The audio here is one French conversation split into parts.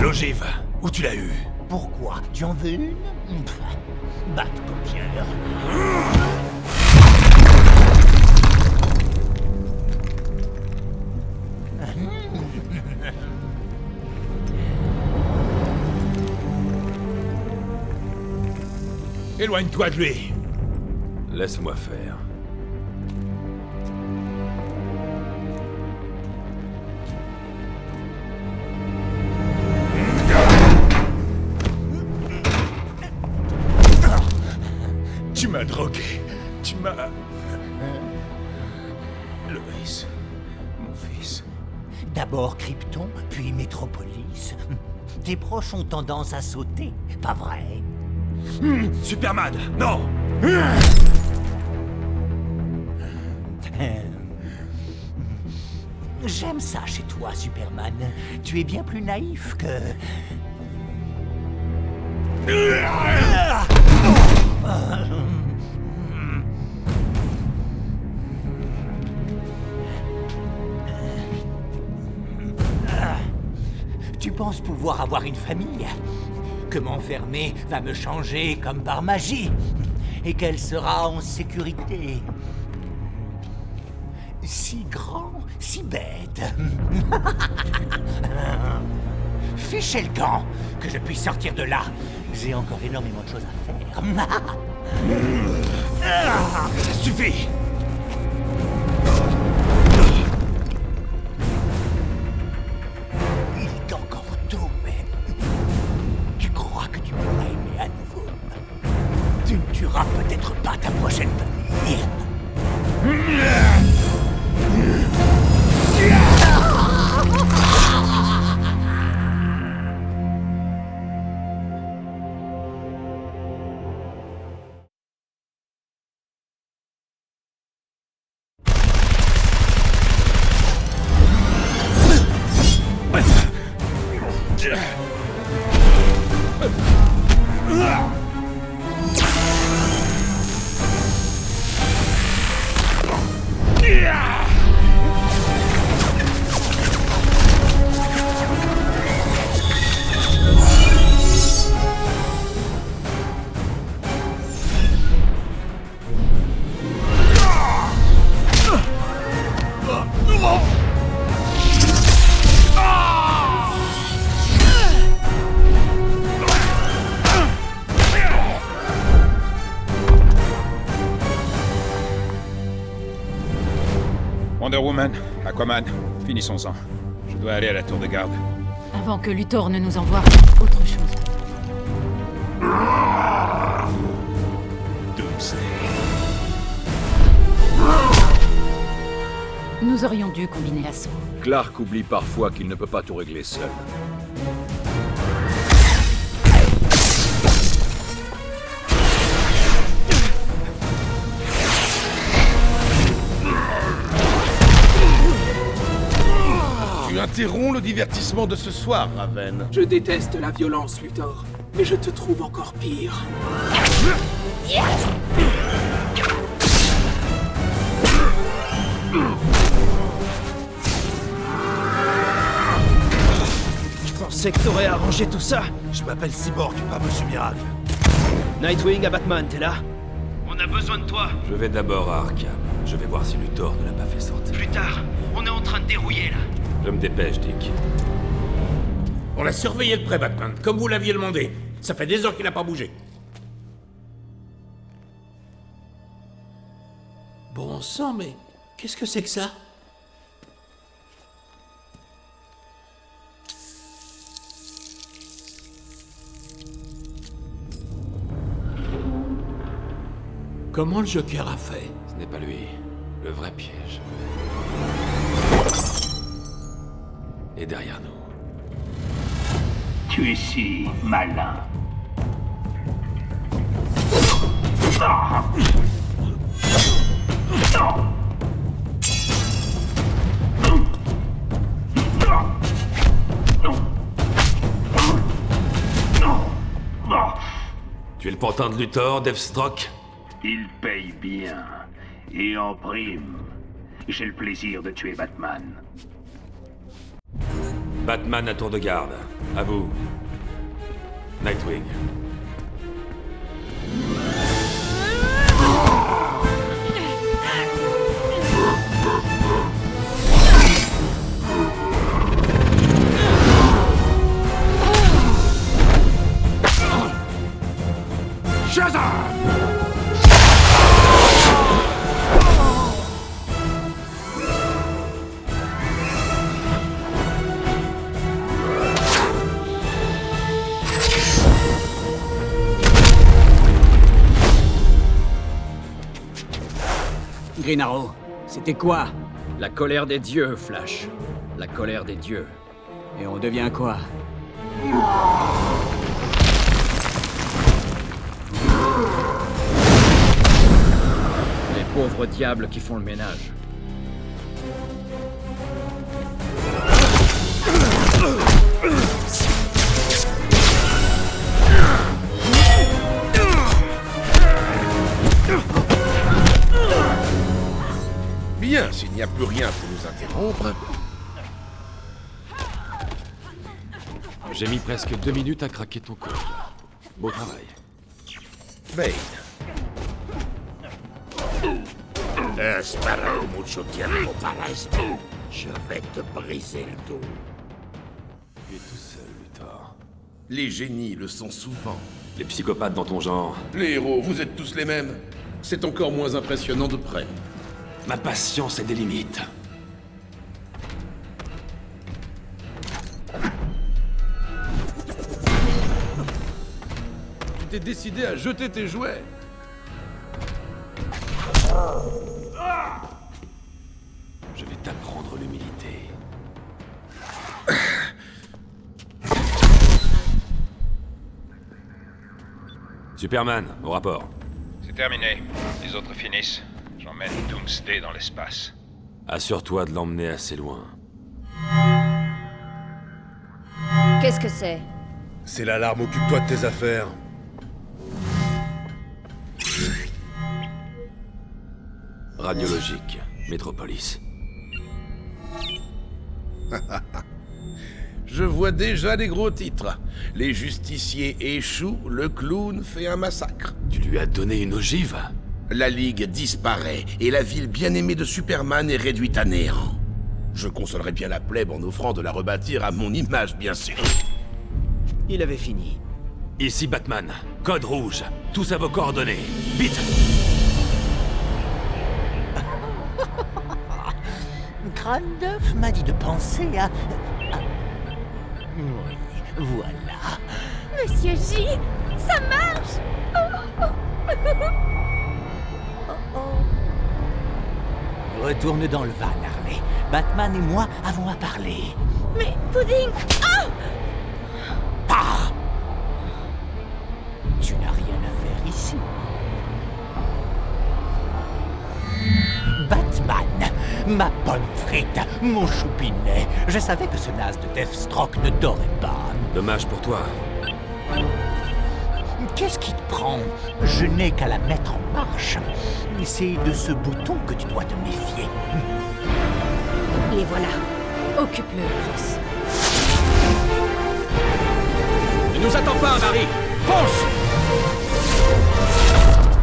L'ogive, où tu l'as eu? Pourquoi? Tu en veux une? Batte paupière. Éloigne-toi de lui. Laisse-moi faire. Tu m'as drogué. Tu m'as... Loïs, mon fils. D'abord Krypton, puis Métropolis. Tes proches ont tendance à sauter, pas vrai? Superman, non. J'aime ça chez toi, Superman. Tu es bien plus naïf que... Tu penses pouvoir avoir une famille? Que m'enfermer va me changer comme par magie? Et qu'elle sera en sécurité? Si grand, si bête. Fichez le camp, que je puisse sortir de là. J'ai encore énormément de choses à faire. Ça suffit. Il est encore tôt, mais... Tu crois que tu pourras aimer à nouveau? Tu ne tueras peut-être pas ta prochaine famille. Wonder Woman, Aquaman, finissons-en. Je dois aller à la tour de garde. Avant que Luthor ne nous envoie autre chose. Doomsday. Nous aurions dû combiner l'assaut. Clark oublie parfois qu'il ne peut pas tout régler seul. Tu interromps le divertissement de ce soir, Raven. Je déteste la violence, Luthor, mais je te trouve encore pire. Je pensais que t'aurais arrangé tout ça. Je m'appelle Cyborg, pas Monsieur Miracle. Nightwing à Batman, t'es là? On a besoin de toi. Je vais d'abord à Arkham. Je vais voir si Luthor ne l'a pas fait sortir. Plus tard, on est en train de dérouiller là. Je me dépêche, Dick. On l'a surveillé de près, Batman, comme vous l'aviez demandé. Ça fait des heures qu'il n'a pas bougé. Bon sang, mais qu'est-ce que c'est que ça? Comment le Joker a fait? Ce n'est pas lui. Le vrai piège. Et derrière nous. Tu es si malin. Tu es le pantin de Luthor, Deathstroke? Il paye bien. Et en prime, j'ai le plaisir de tuer Batman. Batman à tour de garde. À vous. Nightwing. Shazam! Green Arrow, c'était quoi? La colère des dieux, Flash. La colère des dieux. Et on devient quoi? Les pauvres diables qui font le ménage. Bien, s'il n'y a plus rien pour nous interrompre. J'ai mis presque 2 minutes à craquer ton code. Beau travail. Bane. Espera mucho tiempo para esto. Je vais te briser le dos. Tu es tout seul, Luthor. Les génies le sont souvent. Les psychopathes dans ton genre. Les héros, vous êtes tous les mêmes. C'est encore moins impressionnant de près. Ma patience a des limites. Tu t'es décidé à jeter tes jouets. Je vais t'apprendre l'humilité. Superman, au rapport. C'est terminé. Les autres finissent. J'emmène Doomsday dans l'espace. Assure-toi de l'emmener assez loin. Qu'est-ce que c'est? C'est l'alarme, occupe-toi de tes affaires. Radiologique, Metropolis. Je vois déjà les gros titres. Les justiciers échouent, le clown fait un massacre. Tu lui as donné une ogive? La Ligue disparaît et la ville bien-aimée de Superman est réduite à néant. Je consolerais bien la plèbe en offrant de la rebâtir à mon image, bien sûr. Il avait fini. Ici Batman. Code rouge. Tous à vos coordonnées. Vite! Crâne d'œuf m'a dit de penser à... Oui, voilà. Monsieur J, ça marche! Retourne dans le van, Harley. Batman et moi avons à parler. Mais, Pudding! Ah! Pars! Tu n'as rien à faire ici. Batman, ma bonne frite, mon choupinet. Je savais que ce naze de Deathstroke ne t'aurait pas. Dommage pour toi. Qu'est-ce qui te prend? Je n'ai qu'à la mettre en marche. C'est de ce bouton que tu dois te méfier. Les voilà. Occupe-le, Bruce. Ne nous attends pas, Marie! Fonce!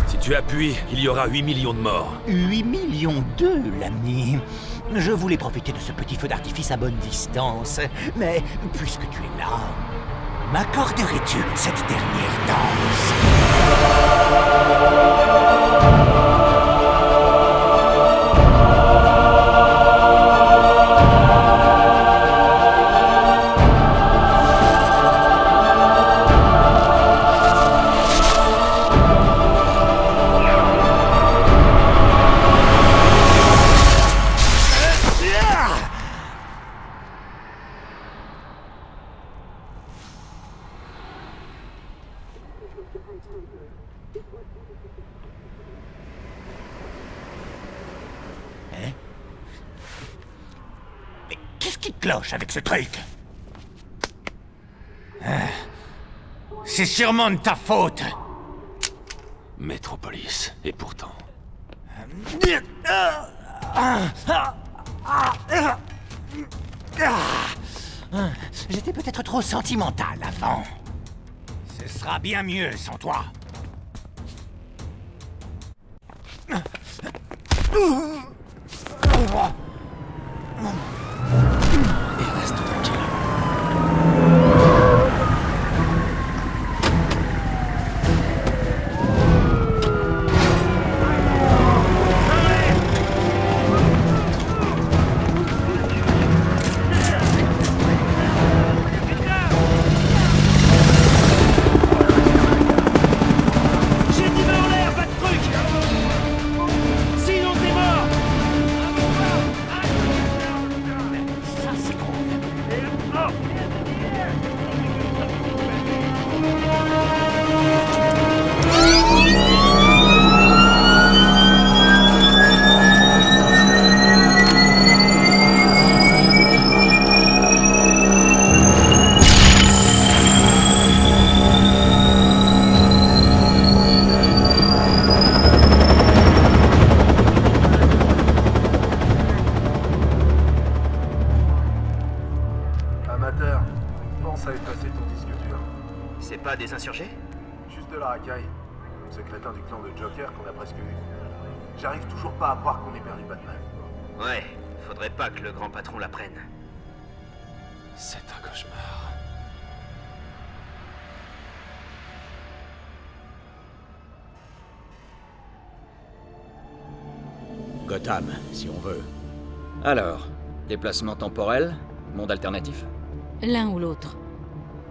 Si tu appuies, il y aura 8 millions de morts. 8 millions d'eux, l'ami. Je voulais profiter de ce petit feu d'artifice à bonne distance. Mais puisque tu es là, m'accorderais-tu cette dernière danse? Hein? Mais qu'est-ce qui cloche avec ce truc? C'est sûrement de ta faute. Metropolis. Et pourtant... J'étais peut-être trop sentimental avant. Ce sera bien mieux sans toi. Et reste tranquille. J'ai dit en l'air, pas de truc! Sinon t'es mort! pas des insurgés? Juste de la racaille. Ce crétin du clan de Joker qu'on a presque vu. J'arrive toujours pas à croire qu'on ait perdu Batman. Ouais, faudrait pas que le grand patron la prenne. C'est un cauchemar. Gotham, si on veut. Alors, déplacement temporel, monde alternatif? L'un ou l'autre.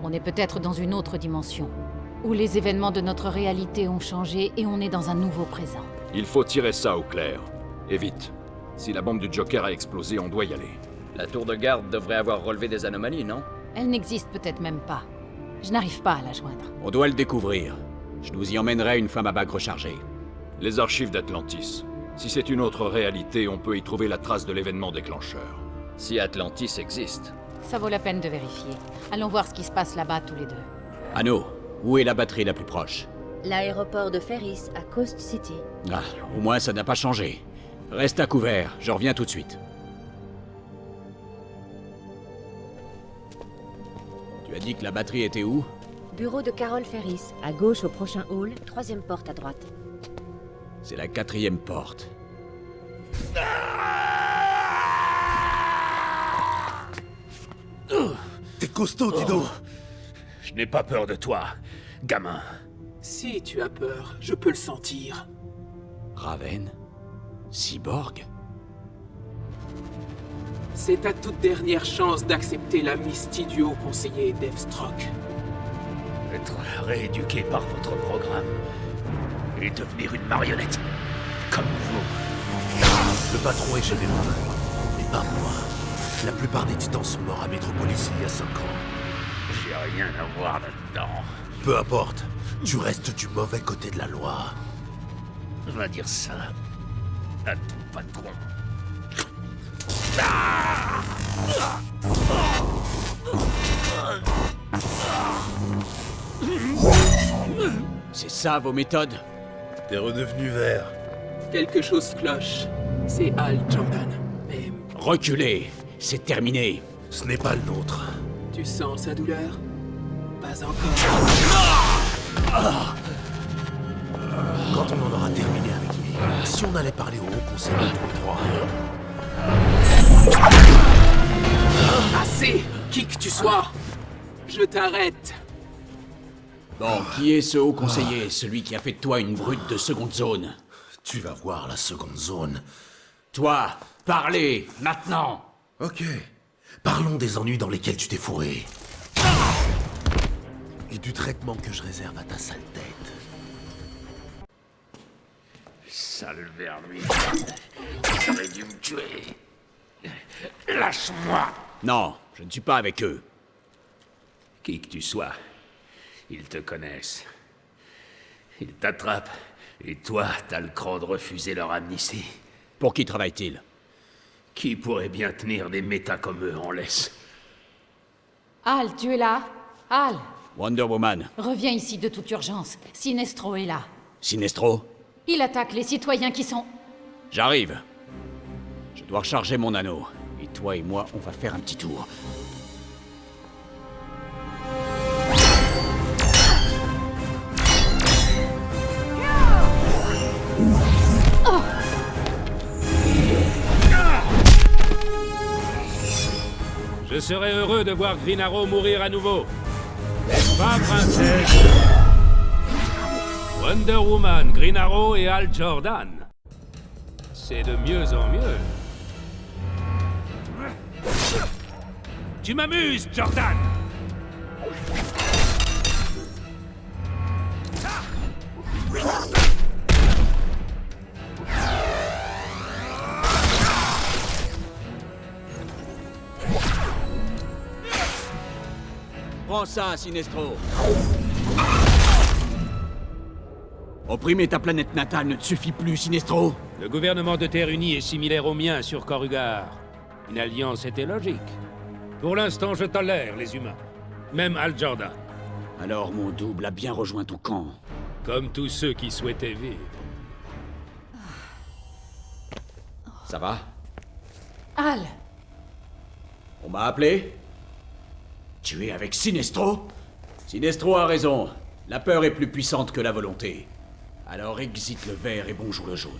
On est peut-être dans une autre dimension, où les événements de notre réalité ont changé et on est dans un nouveau présent. Il faut tirer ça au clair. Et vite. Si la bombe du Joker a explosé, on doit y aller. La tour de garde devrait avoir relevé des anomalies, non? Elle n'existe peut-être même pas. Je n'arrive pas à la joindre. On doit le découvrir. Je nous y emmènerai une fois ma bague rechargée. Les archives d'Atlantis. Si c'est une autre réalité, on peut y trouver la trace de l'événement déclencheur. Si Atlantis existe. Ça vaut la peine de vérifier. Allons voir ce qui se passe là-bas tous les deux. Anno, où est la batterie la plus proche? L'aéroport de Ferris, à Coast City. Ah, au moins ça n'a pas changé. Reste à couvert, je reviens tout de suite. Tu as dit que la batterie était où? Bureau de Carol Ferris, à gauche au prochain hall, 3e porte à droite. C'est la 4e porte. T'es costaud, Dido. Je n'ai pas peur de toi, gamin. Si tu as peur, je peux le sentir. Raven? Cyborg? C'est ta toute dernière chance d'accepter l'amnistie du haut conseiller Deathstroke. Être rééduqué par votre programme et devenir une marionnette, comme vous. Le patron est généreux, mais pas moi. La plupart des titans sont morts à Metropolis il y a 5 ans. J'ai rien à voir là-dedans. Peu importe, tu restes du mauvais côté de la loi. Va dire ça à ton patron. C'est ça vos méthodes? T'es redevenu vert. Quelque chose cloche. C'est Hal Jordan. Mais Reculez, c'est terminé. Ce n'est pas le nôtre. tu sens sa douleur? Pas encore. Quand on en aura terminé avec lui, si on allait parler au haut conseiller tous les trois. Assez! Qui que tu sois! Je t'arrête! Bon, qui est ce haut conseiller, celui qui a fait de toi une brute de seconde zone? Tu vas voir la seconde zone. Toi, parlez, maintenant! Ok. Parlons des ennuis dans lesquels tu t'es fourré. Et du traitement que je réserve à ta sale tête. Sale vermine. T'aurais dû me tuer. Lâche-moi! Non, je ne suis pas avec eux. Qui que tu sois, ils te connaissent. Ils t'attrapent, et toi, t'as le cran de refuser leur amnistie. Pour qui travaille-t-il? Qui pourrait bien tenir des métas comme eux en laisse? Hal, tu es là? Hal, Wonder Woman. reviens ici de toute urgence. Sinestro est là. Sinestro? Il attaque les citoyens qui sont... J'arrive. Je dois recharger mon anneau. Et toi et moi, on va faire un petit tour. Je serais heureux de voir Green Arrow mourir à nouveau. N'est-ce pas, princesse? Wonder Woman, Green Arrow et Hal Jordan. C'est de mieux en mieux. Tu m'amuses, Jordan! Prends ça, Sinestro. Opprimer ta planète natale ne te suffit plus, Sinestro. Le gouvernement de Terre Unie est similaire au mien sur Corrugar. Une alliance était logique. Pour l'instant, je tolère les humains. Même Hal Jordan. Alors mon double a bien rejoint ton camp. Comme tous ceux qui souhaitaient vivre. Ça va? Hal! On m'a appelé? Tu es avec Sinestro? Sinestro a raison. La peur est plus puissante que la volonté. Alors exite le vert et bonjour le jaune.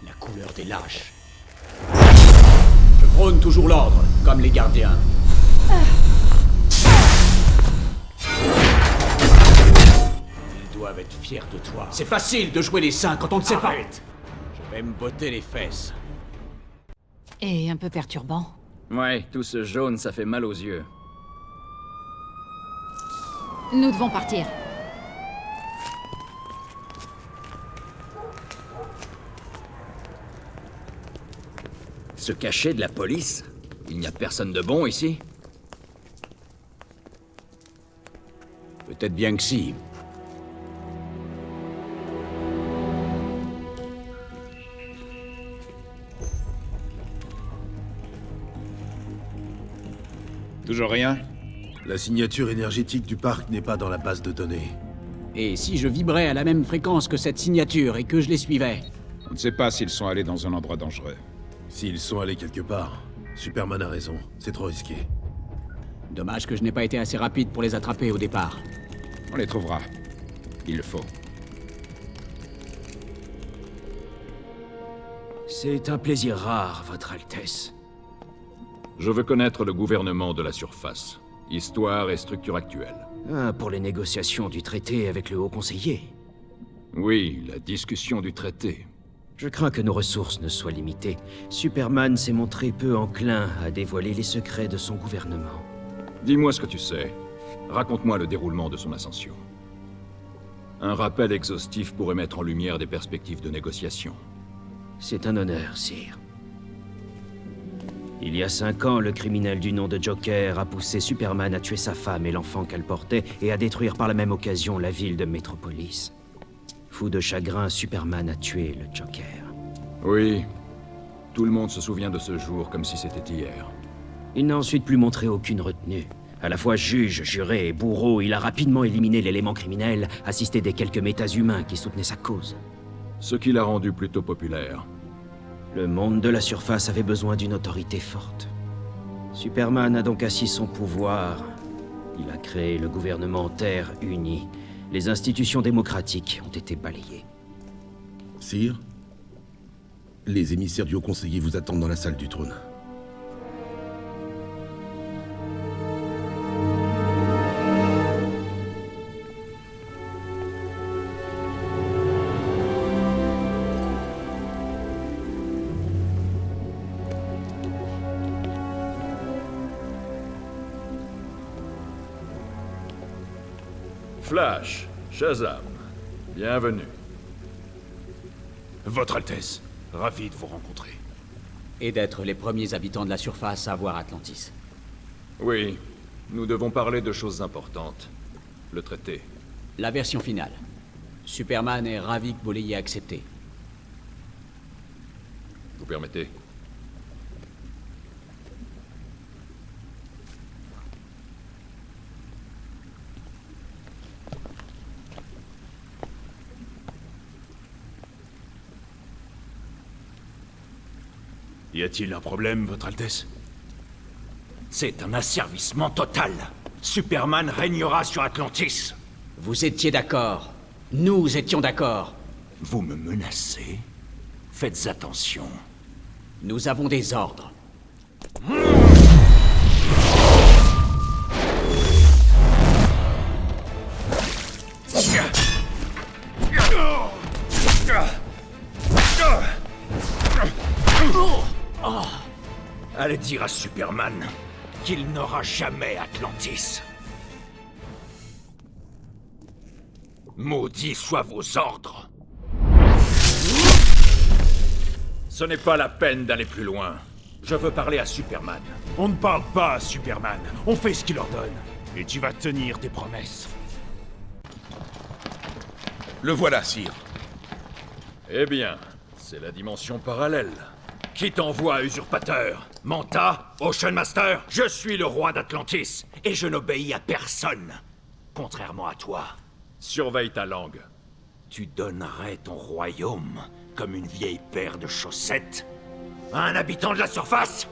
La couleur des lâches. Je prône toujours l'ordre, comme les gardiens. Ils doivent être fiers de toi. C'est facile de jouer les saints quand on ne sait pas. Je vais me botter les fesses. Et un peu perturbant. Ouais, tout ce jaune, ça fait mal aux yeux. Nous devons partir. Se cacher de la police? Il n'y a personne de bon ici? Peut-être bien que si. Toujours rien? La signature énergétique du parc n'est pas dans la base de données. Et si je vibrais à la même fréquence que cette signature et que je les suivais? On ne sait pas s'ils sont allés dans un endroit dangereux. S'ils sont allés quelque part, Superman a raison, c'est trop risqué. Dommage que je n'ai pas été assez rapide pour les attraper au départ. On les trouvera. Il le faut. C'est un plaisir rare, Votre Altesse. Je veux connaître le gouvernement de la surface. Histoire et structure actuelle. Ah, pour les négociations du traité avec le haut conseiller. Oui, la discussion du traité. Je crains que nos ressources ne soient limitées. Superman s'est montré peu enclin à dévoiler les secrets de son gouvernement. Dis-moi ce que tu sais. Raconte-moi le déroulement de son ascension. Un rappel exhaustif pourrait mettre en lumière des perspectives de négociation. C'est un honneur, sire. Il y a 5 ans, le criminel du nom de Joker a poussé Superman à tuer sa femme et l'enfant qu'elle portait et à détruire par la même occasion la ville de Metropolis. Fou de chagrin, Superman a tué le Joker. Oui. Tout le monde se souvient de ce jour comme si c'était hier. Il n'a ensuite plus montré aucune retenue. À la fois juge, juré et bourreau, il a rapidement éliminé l'élément criminel, assisté des quelques méta-humains qui soutenaient sa cause. Ce qui l'a rendu plutôt populaire. Le monde de la surface avait besoin d'une autorité forte. Superman a donc assis son pouvoir. Il a créé le gouvernement Terre uni. Les institutions démocratiques ont été balayées. Sire, les émissaires du haut conseiller vous attendent dans la salle du trône. Flash, Shazam, bienvenue. Votre Altesse, ravi de vous rencontrer. Et d'être les premiers habitants de la surface à voir Atlantis. Oui, nous devons parler de choses importantes. Le traité. La version finale. Superman est ravi que vous l'ayez accepté. Vous permettez? Y a-t-il un problème, Votre Altesse? C'est un asservissement total. Superman régnera sur Atlantis. Vous étiez d'accord. Nous étions d'accord. Vous me menacez? Faites attention. Nous avons des ordres. Allez dire à Superman qu'il n'aura jamais Atlantis. Maudits soient vos ordres. Ce n'est pas la peine d'aller plus loin. Je veux parler à Superman. On ne parle pas à Superman. On fait ce qu'il ordonne. Et tu vas tenir tes promesses. Le voilà, sire. Eh bien, c'est la dimension parallèle. Qui t'envoie, usurpateur? Manta? Ocean Master? Je suis le roi d'Atlantis, et je n'obéis à personne. Contrairement à toi. Surveille ta langue. Tu donnerais ton royaume comme une vieille paire de chaussettes à un habitant de la surface?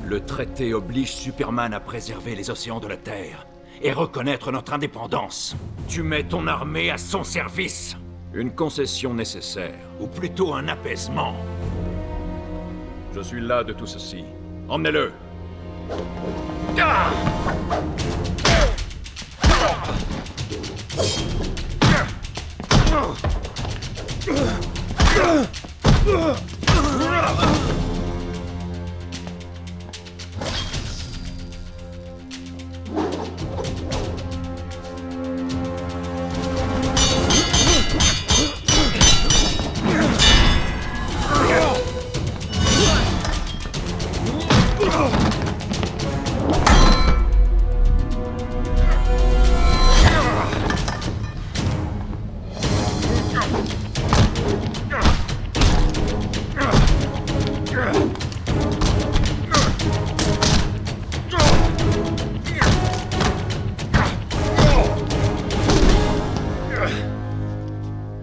Le traité oblige Superman à préserver les océans de la Terre. et reconnaître notre indépendance. Tu mets ton armée à son service. Une concession nécessaire. Ou plutôt un apaisement. Je suis là de tout ceci. Emmenez-le.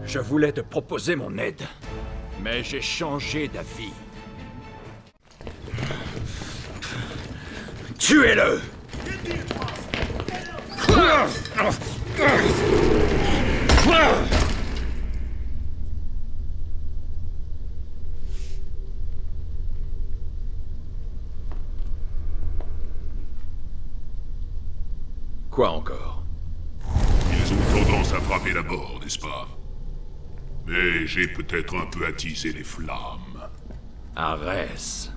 Je voulais te proposer mon aide, mais j'ai changé d'avis. Tuez-le! Quoi encore? Ils ont tendance à frapper d'abord, n'est-ce pas? Mais j'ai peut-être un peu attisé les flammes. Arès,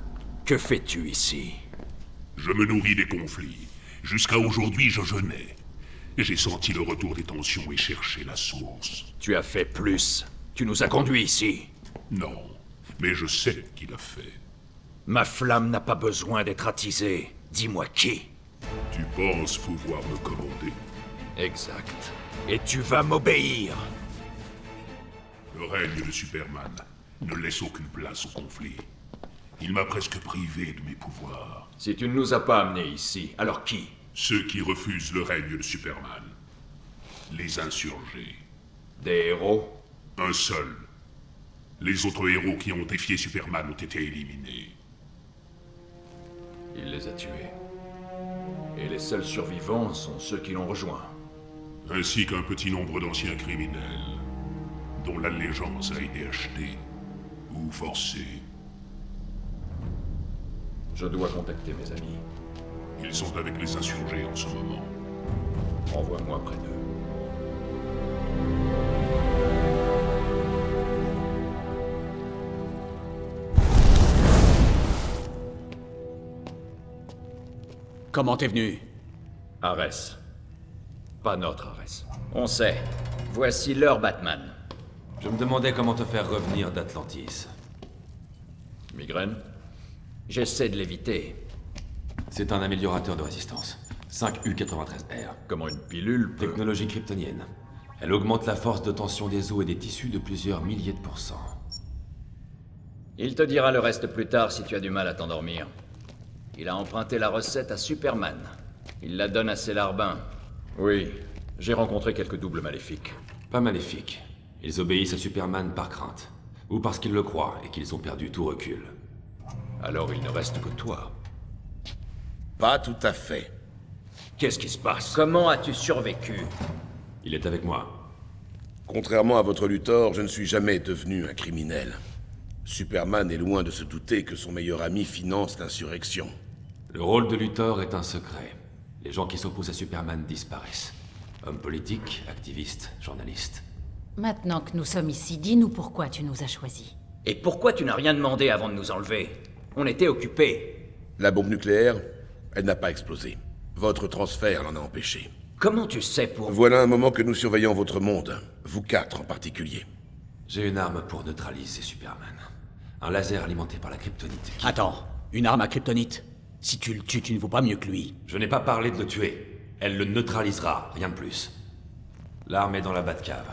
que fais-tu ici? Je me nourris des conflits. Jusqu'à aujourd'hui, je jeûnais. J'ai senti le retour des tensions et cherché la source. Tu as fait plus. Tu nous as conduits ici. Non, mais je sais qui l'a fait. Ma flamme n'a pas besoin d'être attisée. Dis-moi qui. Tu penses pouvoir me commander? Exact. Et tu vas m'obéir. Le règne de Superman ne laisse aucune place au conflit. Il m'a presque privé de mes pouvoirs. Si tu ne nous as pas amenés ici, alors qui? Ceux qui refusent le règne de Superman. Les insurgés. Des héros? Un seul. Les autres héros qui ont défié Superman ont été éliminés. Il les a tués. Et les seuls survivants sont ceux qui l'ont rejoint. Ainsi qu'un petit nombre d'anciens criminels, dont l'allégeance a été achetée ou forcée. Je dois contacter mes amis. Ils sont avec les insurgés en ce moment. Envoie-moi près d'eux. Comment t'es venu? Arès. Pas notre Arès. On sait. Voici l'heure, Batman. Je me demandais comment te faire revenir d'Atlantis. Migraine? J'essaie de l'éviter. C'est un améliorateur de résistance. 5U93R. Comment une pilule peut... Technologie kryptonienne. Elle augmente la force de tension des os et des tissus de plusieurs milliers de %. Il te dira le reste plus tard si tu as du mal à t'endormir. Il a emprunté la recette à Superman. Il la donne à ses larbins. Oui, j'ai rencontré quelques doubles maléfiques. Pas maléfiques. Ils obéissent à Superman par crainte. Ou parce qu'ils le croient et qu'ils ont perdu tout recul. Alors il ne reste que toi. Pas tout à fait. Qu'est-ce qui se passe? Comment as-tu survécu? Il est avec moi. Contrairement à votre Luthor, je ne suis jamais devenu un criminel. Superman est loin de se douter que son meilleur ami finance l'insurrection. Le rôle de Luthor est un secret. Les gens qui s'opposent à Superman disparaissent. Hommes politiques, activistes, journalistes. Maintenant que nous sommes ici, dis-nous pourquoi tu nous as choisis. Et pourquoi tu n'as rien demandé avant de nous enlever? On était occupés. La bombe nucléaire, elle n'a pas explosé. Votre transfert l'en a empêché. Comment tu sais pour... Voilà un moment que nous surveillons votre monde. Vous quatre en particulier. J'ai une arme pour neutraliser Superman. Un laser alimenté par la kryptonite. Attends, une arme à kryptonite? Si tu le tues, tu ne vaux pas mieux que lui. Je n'ai pas parlé de le tuer. Elle le neutralisera, rien de plus. L'arme est dans la Batcave.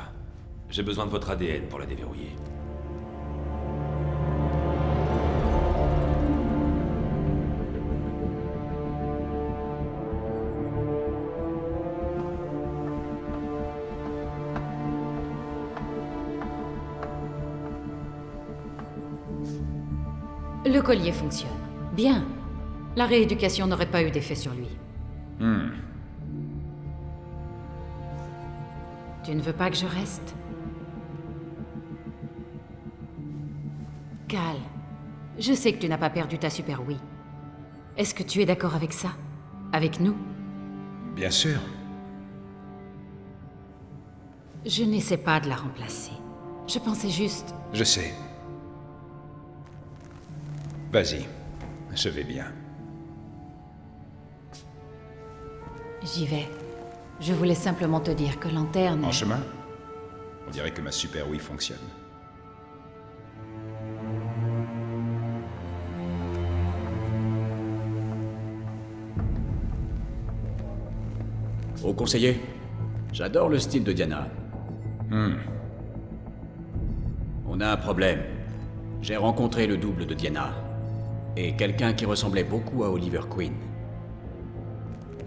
J'ai besoin de votre ADN pour la déverrouiller. Le collier fonctionne. Bien. La rééducation n'aurait pas eu d'effet sur lui. Tu ne veux pas que je reste? Cal, je sais que tu n'as pas perdu ta Super Wii. Est-ce que tu es d'accord avec ça? Avec nous? Bien sûr. Je n'essaie pas de la remplacer. Je pensais juste... Je sais. Vas-y. Je vais bien. J'y vais. Je voulais simplement te dire que Lanterne... En chemin? On dirait que ma Super Wii fonctionne. Au conseiller, j'adore le style de Diana. On a un problème. J'ai rencontré le double de Diana. Et quelqu'un qui ressemblait beaucoup à Oliver Queen.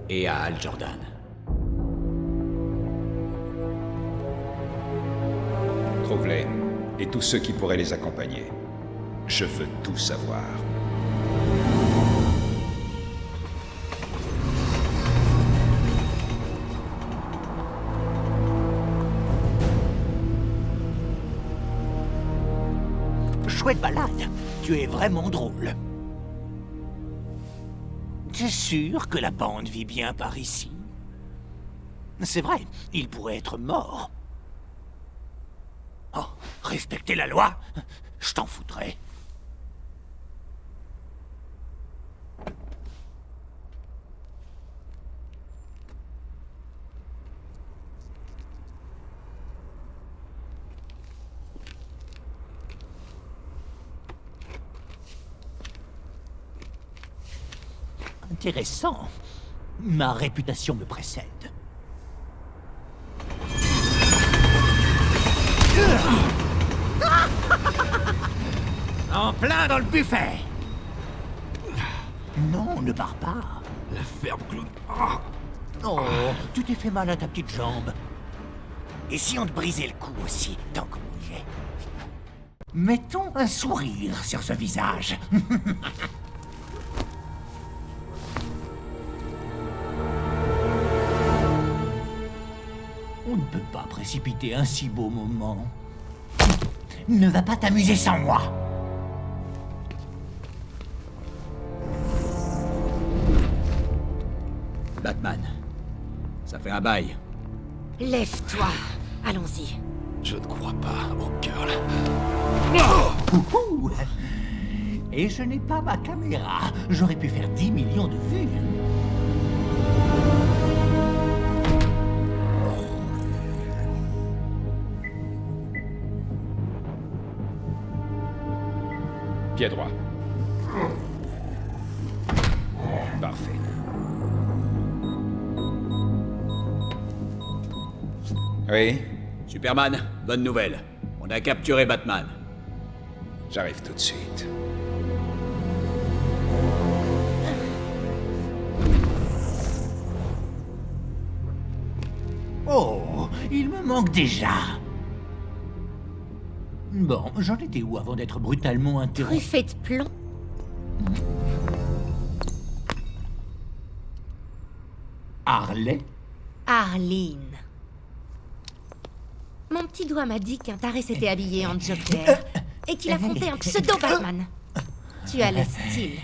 Et à Hal Jordan. Trouve-les, et tous ceux qui pourraient les accompagner. Je veux tout savoir. Chouette balade. Tu es vraiment drôle. T'es sûr que la bande vit bien par ici? C'est vrai, il pourrait être mort. Oh, respecter la loi? Je t'en foutrais. Intéressant. Ma réputation me précède. En plein dans le buffet. Non, ne pars pas. La ferme clown. Oh, tu t'es fait mal à ta petite jambe. Et si on te brisait le cou aussi, tant qu'on y est? Mettons un sourire sur ce visage. On ne peut pas précipiter un si beau moment. Ne va pas t'amuser sans moi. Batman, ça fait un bail. Lève-toi. Allons-y. Je ne crois pas au cœur, là. Ouhou. Et je n'ai pas ma caméra. J'aurais pu faire 10 millions de vues. Pied droit. Parfait. Oui? Superman, bonne nouvelle. On a capturé Batman. J'arrive tout de suite. Oh, il me manque déjà. Bon, j'en étais où avant d'être brutalement interrompu? Truffé de plomb. Harley? Arline. Mon petit doigt m'a dit qu'un taré s'était habillé en Joker et qu'il affrontait un pseudo-Batman. Tu as le style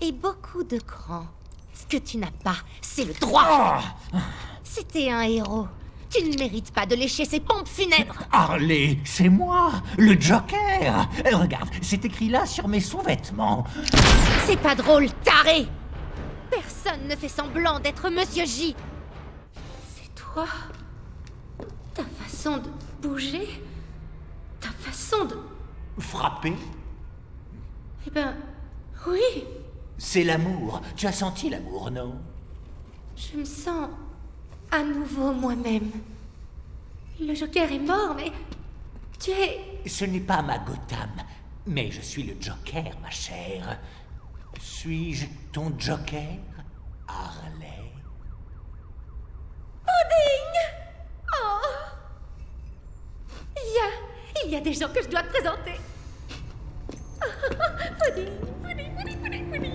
et beaucoup de cran. Ce que tu n'as pas, c'est le droit. C'était un héros. Tu ne mérites pas de lécher ses pompes funèbres. Harley, c'est moi, le Joker. Regarde, c'est écrit là sur mes sous-vêtements. C'est pas drôle, taré. Personne ne fait semblant d'être Monsieur J. C'est toi. Ta façon de bouger. Ta façon de... Frapper? Eh ben, oui. C'est l'amour. Tu as senti l'amour, non? Je me sens à nouveau moi-même. Le Joker est mort, mais tu es... Ce n'est pas ma Gotham, mais je suis le Joker, ma chère. Suis-je ton Joker, Harley? Pudding! Oh! Il y a des gens que je dois te présenter. Pudding, pudding, pudding, pudding, pudding.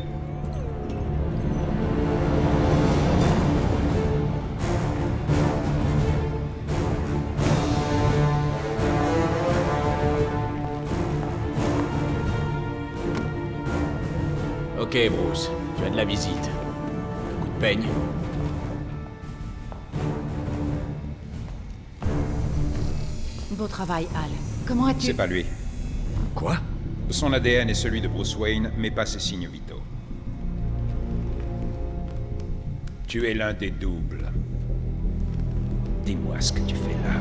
Ok, Bruce. Tu as de la visite. Un coup de peigne. Beau travail, Al. Comment as-tu... C'est pas lui. Quoi? Son ADN est celui de Bruce Wayne, mais pas ses signes vitaux. Tu es l'un des doubles. Dis-moi ce que tu fais là.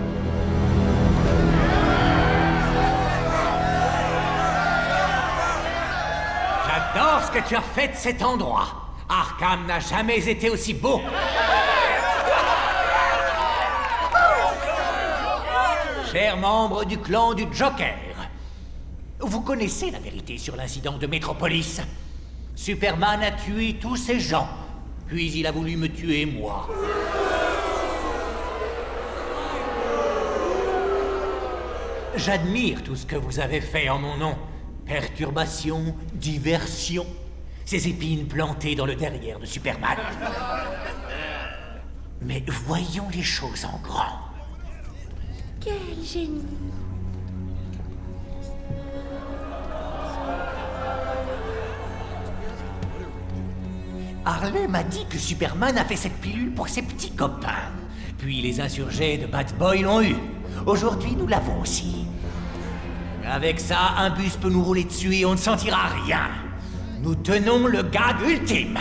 J'adore ce que tu as fait de cet endroit. Arkham n'a jamais été aussi beau. Chers membres du clan du Joker, vous connaissez la vérité sur l'incident de Metropolis. Superman a tué tous ces gens, puis il a voulu me tuer moi. J'admire tout ce que vous avez fait en mon nom. Perturbation, diversion, ces épines plantées dans le derrière de Superman. Mais voyons les choses en grand. Quel génie. Harley m'a dit que Superman a fait cette pilule pour ses petits copains. Puis les insurgés de Batboy l'ont eu. Aujourd'hui, nous l'avons aussi. Avec ça, un bus peut nous rouler dessus et on ne sentira rien. Nous tenons le gag ultime.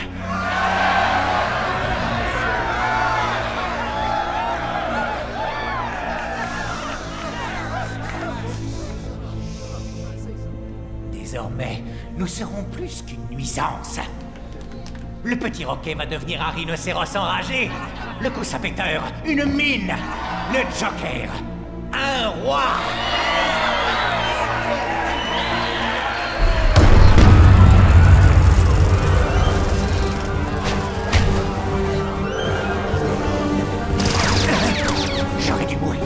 Désormais, nous serons plus qu'une nuisance. Le petit Rocket va devenir un rhinocéros enragé. Le coup sapéteur, une mine. Le Joker, un roi. J'aurais dû mourir.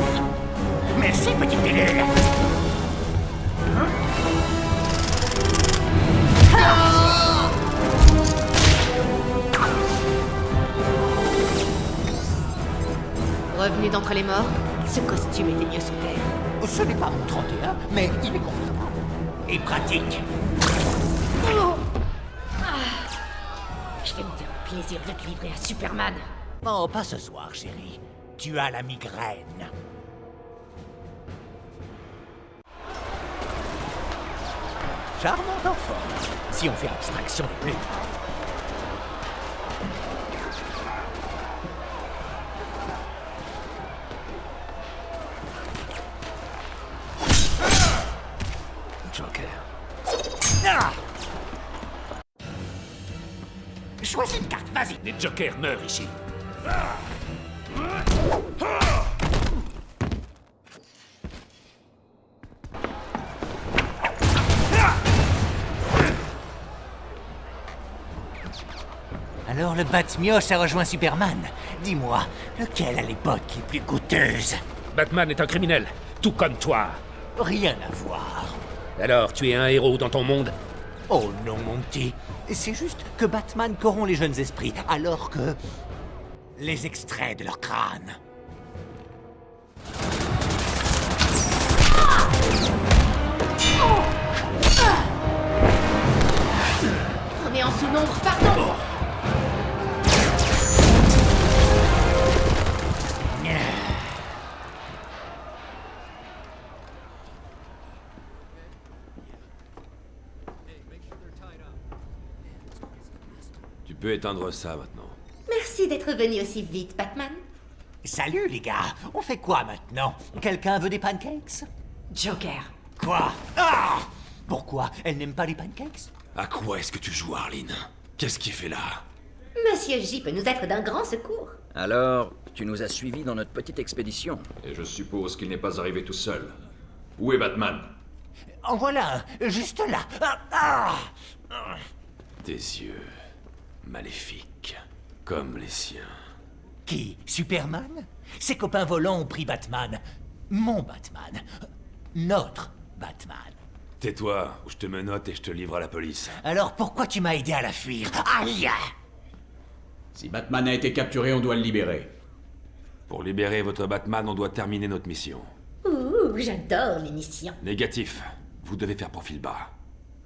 Merci, petite pilule. Revenu d'entre les morts, ce costume était mieux sous terre. Ce n'est pas mon 31, mais il est confortable. Et pratique. Je vais me faire un plaisir de te livrer à Superman. Oh, pas ce soir, chérie. Tu as la migraine. Charmant enfant, si on fait abstraction des plumes. Joker. Ah! Choisis une carte, vas-y. Les Jokers meurent ici. Alors le Bat-Mioche a rejoint Superman. Dis-moi, lequel a les bottes les plus goûteuses? Batman est un criminel, tout comme toi. Rien à voir. Alors, tu es un héros dans ton monde? Oh non, mon petit. C'est juste que Batman corrompt les jeunes esprits, alors que... les extraits de leur crâne. On est en sous-nombre, pardon. Tu peux éteindre ça maintenant. Merci d'être venu aussi vite, Batman. Salut les gars, on fait quoi maintenant? Quelqu'un veut des pancakes? Joker. Quoi? Ah! Pourquoi? Elle n'aime pas les pancakes? À quoi est-ce que tu joues, Arline? Qu'est-ce qu'il fait là? Monsieur J peut nous être d'un grand secours. Alors, tu nous as suivis dans notre petite expédition. Et je suppose qu'il n'est pas arrivé tout seul. Où est Batman? En voilà un, juste là. Tes yeux... maléfiques. Comme les siens. Qui? Superman? Ses copains volants ont pris Batman. Mon Batman. Notre Batman. Tais-toi, ou je te menotte et je te livre à la police. Alors pourquoi tu m'as aidé à la fuir? Aïe! Si Batman a été capturé, on doit le libérer. Pour libérer votre Batman, on doit terminer notre mission. Ouh, j'adore l'émission. Négatif. Vous devez faire profil bas.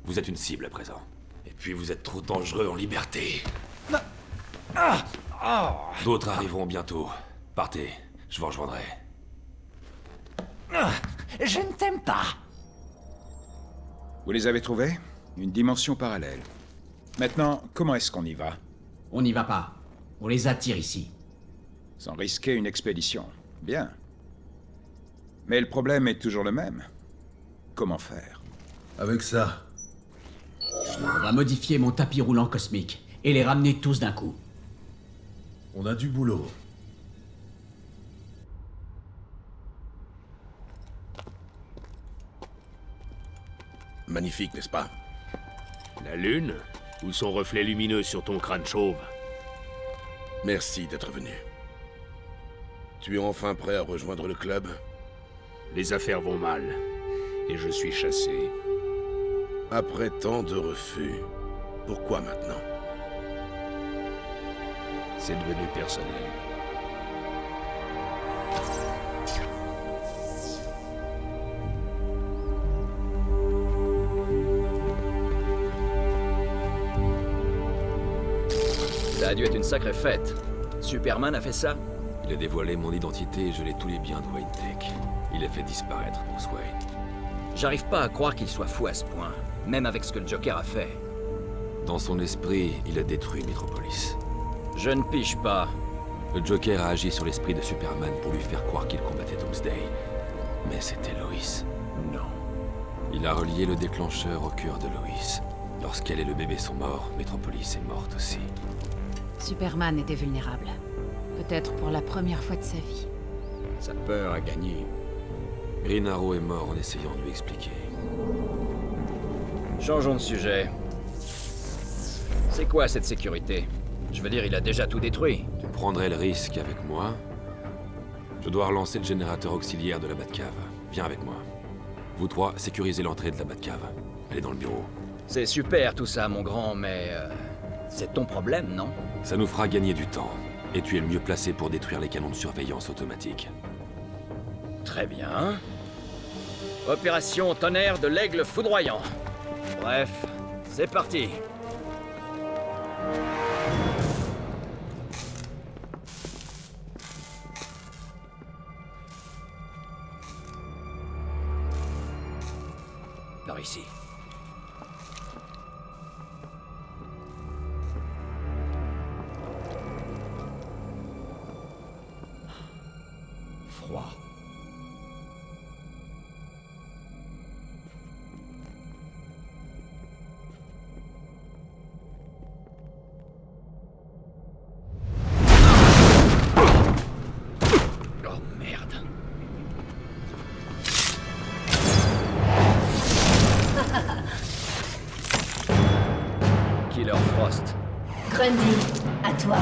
Vous êtes une cible à présent. Et Puis vous êtes trop dangereux en liberté. D'autres arriveront bientôt. Partez, je vous rejoindrai. Je ne t'aime pas. Vous les avez trouvés? Une dimension parallèle. Maintenant, comment est-ce qu'on y va? On n'y va pas. On les attire ici. Sans risquer une expédition. Bien. Mais le problème est toujours le même. Comment faire? Avec ça, On va modifier mon tapis roulant cosmique et les ramener tous d'un coup. on a du boulot. Magnifique, n'est-ce pas? La lune? Ou son reflet lumineux sur ton crâne chauve? Merci d'être venu. Tu es enfin prêt à rejoindre le club? Les affaires vont mal. Et je suis chassé. Après tant de refus, pourquoi maintenant? C'est devenu personnel. Ça a dû être une sacrée fête. Superman a fait ça? Il a dévoilé mon identité et gelé tous les biens de Wayne Tech. Il a fait disparaître Bruce Wayne. J'arrive pas à croire qu'il soit fou à ce point, même avec ce que le Joker a fait. Dans son esprit, il a détruit Metropolis. Je ne pige pas. Le Joker a agi sur l'esprit de Superman pour lui faire croire qu'il combattait Doomsday. Mais c'était Lois. Non. Il a relié le déclencheur au cœur de Lois. Lorsqu'elle et le bébé sont morts, Metropolis est morte aussi. Superman était vulnérable. Peut-être pour la première fois de sa vie. Sa peur a gagné. Green Arrow est mort en essayant de lui expliquer. Changeons de sujet. C'est quoi cette sécurité? Je veux dire, il a déjà tout détruit. Tu prendrais le risque avec moi? Je dois relancer le générateur auxiliaire de la Batcave. Viens avec moi. Vous trois, sécurisez l'entrée de la Batcave. Elle est dans le bureau. C'est super tout ça, mon grand, mais... c'est ton problème, non? Ça nous fera gagner du temps. Et tu es le mieux placé pour détruire les canons de surveillance automatique. Très bien. Opération Tonnerre de l'Aigle Foudroyant. Bref, c'est parti. Par ici. Froid. Oh merde. Killer Frost. Grundy, à toi.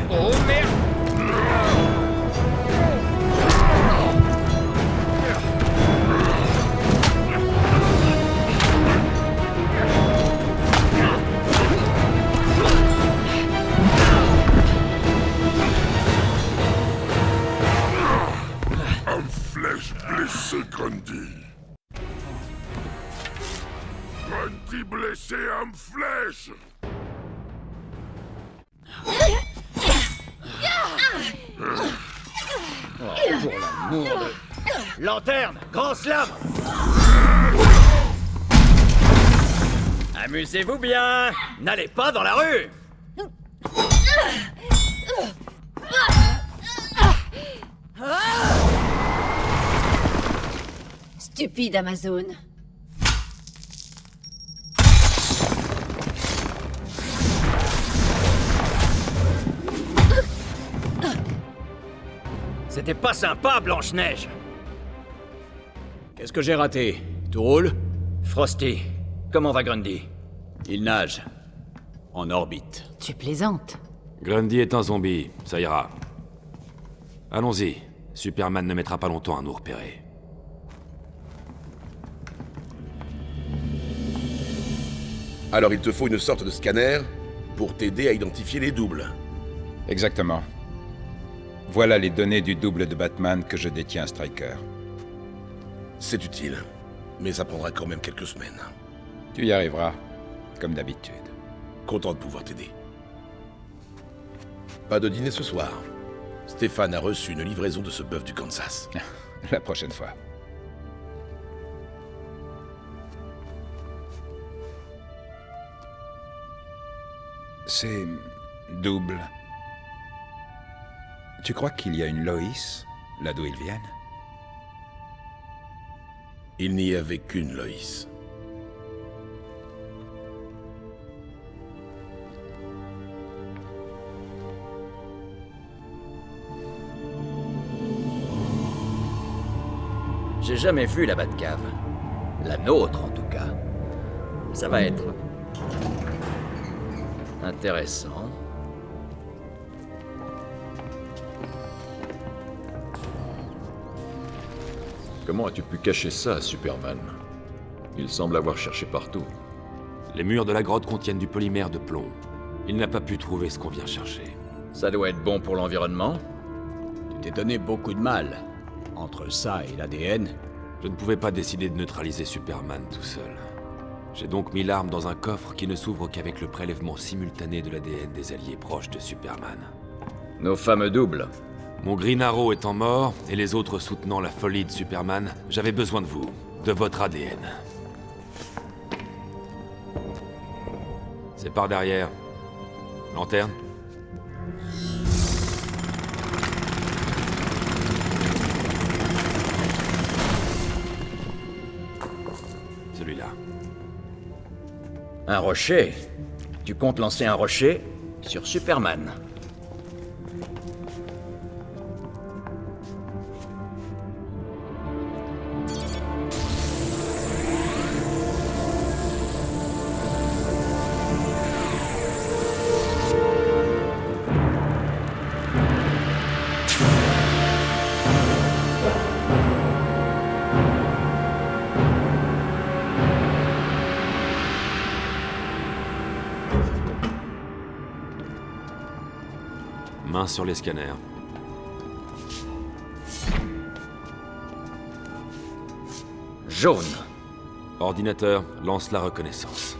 Oh merde! Une flèche blessé, Grundy. Grundy blessé, une flèche. Oh, pour l'amour de... Lanterne! Grand slam! Amusez-vous bien! N'allez pas dans la rue! Stupide Amazon. C'était pas sympa, Blanche-Neige! Qu'est-ce que j'ai raté? Tout roule? Frosty, comment va Grundy? Il nage. En orbite. Tu plaisantes. Grundy est un zombie, ça ira. Allons-y, Superman ne mettra pas longtemps à nous repérer. Alors il te faut une sorte de scanner pour t'aider à identifier les doubles. Exactement. Voilà les données du double de Batman que je détiens, Stryker. C'est utile, mais ça prendra quand même quelques semaines. Tu y arriveras, comme d'habitude. Content de pouvoir t'aider. Pas de dîner ce soir. Stéphane a reçu une livraison de ce bœuf du Kansas. La prochaine fois. C'est... double. Tu crois qu'il y a une Lois, là d'où ils viennent? Il n'y avait qu'une Lois. J'ai jamais vu la Batcave. La nôtre, en tout cas. Ça va être... intéressant. Comment as-tu pu cacher ça, Superman? Il semble avoir cherché partout. Les murs de la grotte contiennent du polymère de plomb. Il n'a pas pu trouver ce qu'on vient chercher. Ça doit être bon pour l'environnement. Tu t'es donné beaucoup de mal. Entre ça et l'ADN... Je ne pouvais pas décider de neutraliser Superman tout seul. J'ai donc mis l'arme dans un coffre qui ne s'ouvre qu'avec le prélèvement simultané de l'ADN des alliés proches de Superman. Nos fameux doubles. Mon Green Arrow étant mort, et les autres soutenant la folie de Superman, j'avais besoin de vous, de votre ADN. C'est par derrière. Lanterne? Celui-là. Un rocher? Tu comptes lancer un rocher sur Superman? Main sur les scanners. Jaune. Ordinateur, lance la reconnaissance.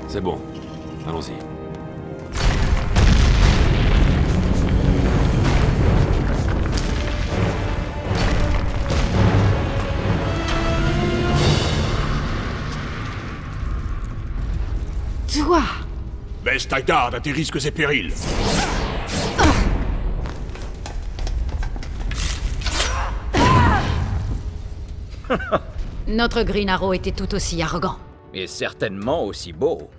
C'est bon. Allons-y. Toi! Baisse ta garde à tes risques et périls. Notre Green Arrow était tout aussi arrogant. Et certainement aussi beau.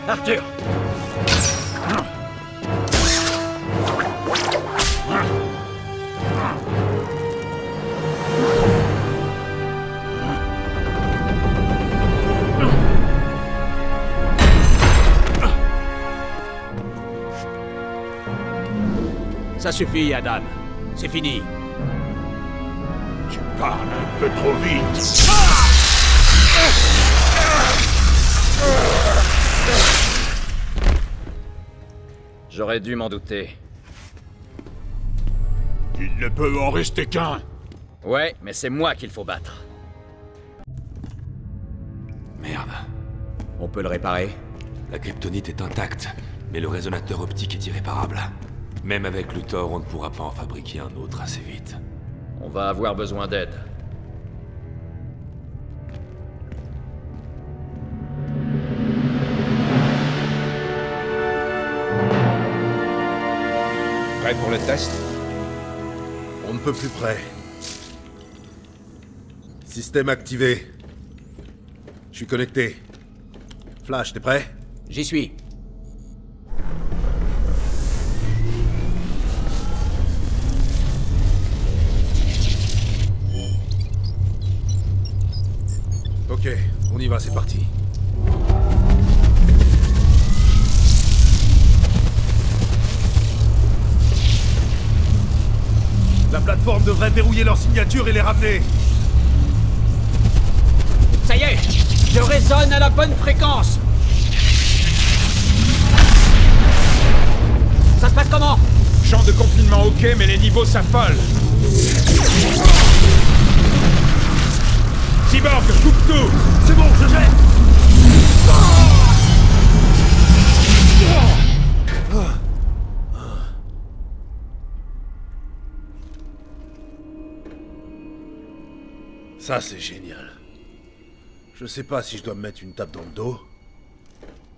Arthur! Ça suffit, Adam. C'est fini. Tu parles un peu trop vite. J'aurais dû m'en douter. Il ne peut en rester qu'un. Ouais, mais c'est moi qu'il faut battre. Merde. On peut le réparer? La kryptonite est intacte, mais le résonateur optique est irréparable. Même avec Luthor, on ne pourra pas en fabriquer un autre assez vite. On va avoir besoin d'aide. Prêt pour le test? On ne peut plus près. Système activé. Je suis connecté. Flash, t'es prêt? J'y suis. Ok, on y va, c'est parti. La plateforme devrait verrouiller leur signature et les ramener. Ça y est, je résonne à la bonne fréquence. Ça se passe comment? Champ de confinement ok, mais les niveaux s'affolent. Cyborg, coupe tout. C'est bon, je jette. Ça, c'est génial. Je sais pas si je dois me mettre une tape dans le dos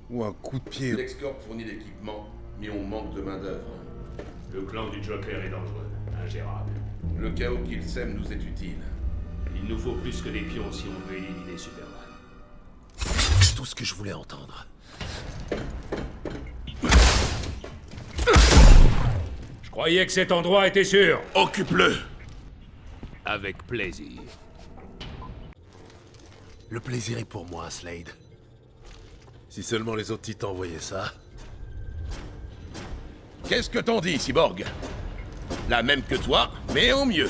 ou un coup de pied. LexCorp fournit l'équipement, mais on manque de main-d'œuvre. Le clan du Joker est dangereux, ingérable. Le chaos qu'il sème nous est utile. Il nous faut plus que des pions si on veut éliminer Superman. C'est tout ce que je voulais entendre. Je croyais que cet endroit était sûr. Occupe-le! Avec plaisir. Le plaisir est pour moi, Slade. Si seulement les autres titans voyaient ça. Qu'est-ce que t'en dis, Cyborg? La même que toi, mais en mieux.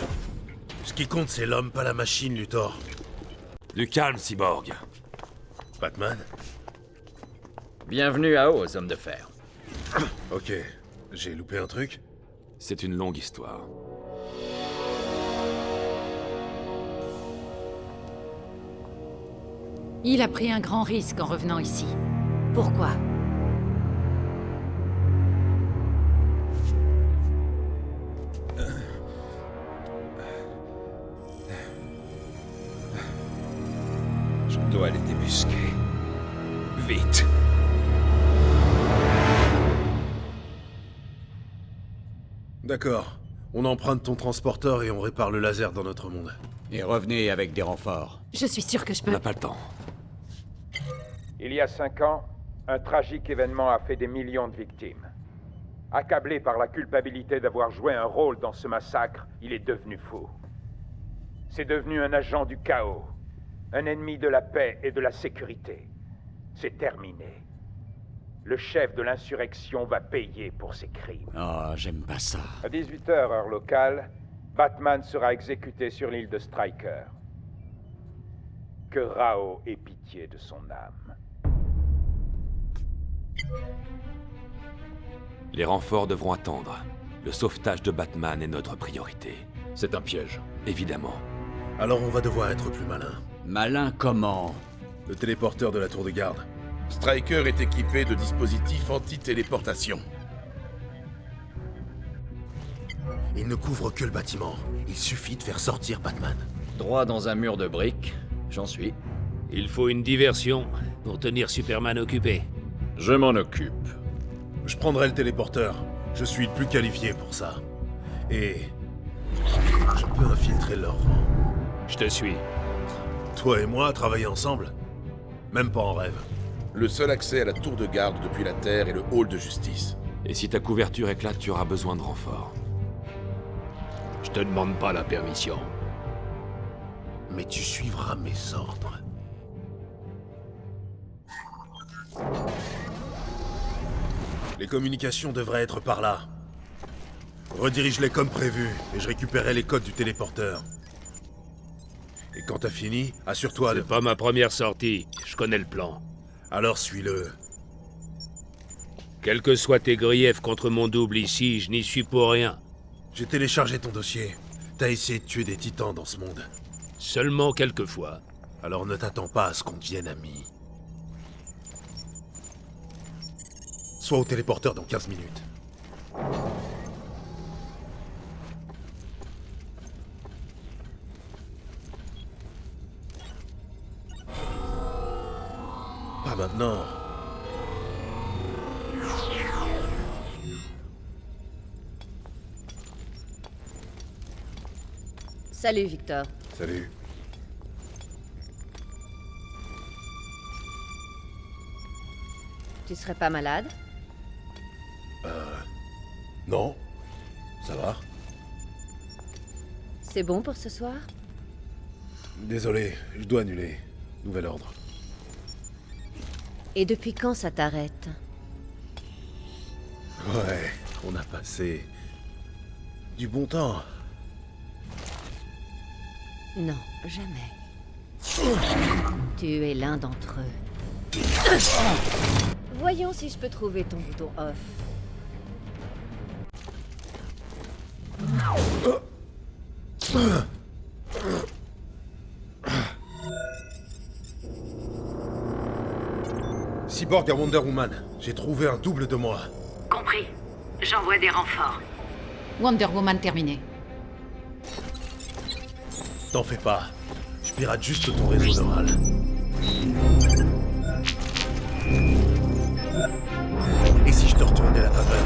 Ce qui compte, c'est l'homme, pas la machine, Luthor. Du calme, Cyborg. Batman? Bienvenue à Oz, homme de fer. Ok, j'ai loupé un truc? C'est une longue histoire. Il a pris un grand risque en revenant ici. Pourquoi? Je dois les débusquer. Vite. D'accord. On emprunte ton transporteur et on répare le laser dans notre monde. Et revenez avec des renforts. Je suis sûr que je peux... On n'a pas le temps. Il y a 5 ans, un tragique événement a fait des millions de victimes. Accablé par la culpabilité d'avoir joué un rôle dans ce massacre, il est devenu fou. C'est devenu un agent du chaos, un ennemi de la paix et de la sécurité. C'est terminé. Le chef de l'insurrection va payer pour ses crimes. Oh, j'aime pas ça. À 18h, heure locale, Batman sera exécuté sur l'île de Stryker. Que Rao ait pitié de son âme. Les renforts devront attendre. Le sauvetage de Batman est notre priorité. C'est un piège. Évidemment. Alors on va devoir être plus malin. Malin comment? Le téléporteur de la tour de garde. Stryker est équipé de dispositifs anti-téléportation. Il ne couvre que le bâtiment. Il suffit de faire sortir Batman. Droit dans un mur de briques, j'en suis. Il faut une diversion pour tenir Superman occupé. Je m'en occupe. Je prendrai le téléporteur. Je suis le plus qualifié pour ça. Et... je peux infiltrer leur rang. Je te suis. Toi et moi, travailler ensemble? Même pas en rêve. Le seul accès à la tour de garde depuis la Terre est le hall de justice. Et si ta couverture éclate, tu auras besoin de renforts. Je te demande pas la permission. Mais tu suivras mes ordres. Les communications devraient être par là. Redirige-les comme prévu, et je récupérerai les codes du téléporteur. Et quand t'as fini, assure-toi de... C'est pas ma première sortie, je connais le plan. Alors suis-le. Quels que soient tes griefs contre mon double ici, je n'y suis pour rien. J'ai téléchargé ton dossier. T'as essayé de tuer des titans dans ce monde. Seulement quelques fois. Alors ne t'attends pas à ce qu'on devienne amis. Sois au téléporteur dans 15 minutes. Pas maintenant. Salut, Victor. Salut. Tu serais pas malade? Non. Ça va? C'est bon pour ce soir? Désolé, je dois annuler. Nouvel ordre. Et depuis quand ça t'arrête? Ouais, on a passé... du bon temps. Non, jamais. Tu es l'un d'entre eux. Voyons si je peux trouver ton bouton off. Cyborg à Wonder Woman, j'ai trouvé un double de moi. Compris. J'envoie des renforts. Wonder Woman terminé. T'en fais pas. Je pirate juste ton réseau neural. Et si je te retournais la faveur?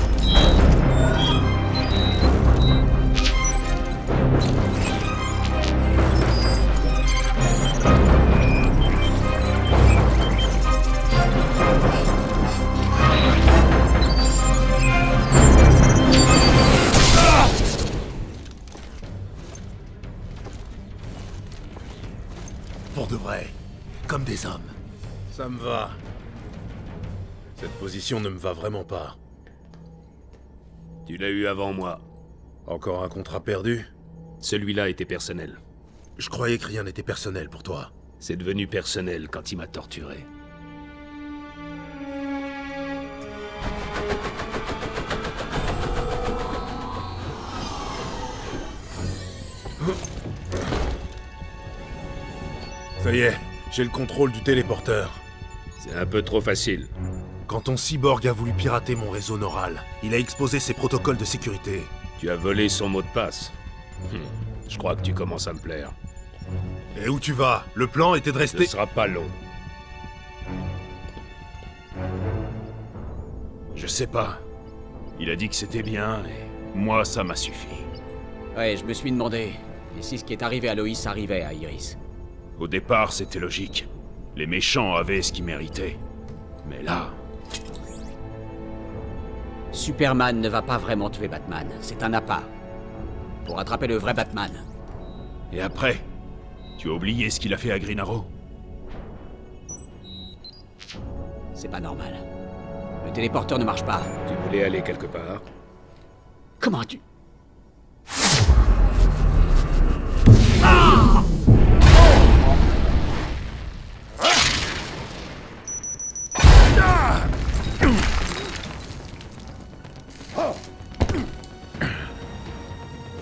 Pour de vrai, comme des hommes. Ça me va. Cette position ne me va vraiment pas. Tu l'as eu avant moi. Encore un contrat perdu? Celui-là était personnel. Je croyais que rien n'était personnel pour toi. C'est devenu personnel quand il m'a torturé. Ça y est, j'ai le contrôle du téléporteur. C'est un peu trop facile. Quand ton cyborg a voulu pirater mon réseau neural, il a exposé ses protocoles de sécurité. Tu as volé son mot de passe. Je crois que tu commences à me plaire. Et où tu vas? Le plan était de rester... Ce sera pas long. Je sais pas. Il a dit que c'était bien, et moi, ça m'a suffi. Ouais, je me suis demandé. Et si ce qui est arrivé à Loïs arrivait à Iris? Au départ, c'était logique. Les méchants avaient ce qu'ils méritaient. Mais là... Superman ne va pas vraiment tuer Batman. C'est un appât. Pour attraper le vrai Batman. Et après? Tu as oublié ce qu'il a fait à Green Arrow? C'est pas normal. Le téléporteur ne marche pas. Tu voulais aller quelque part? Comment as-tu...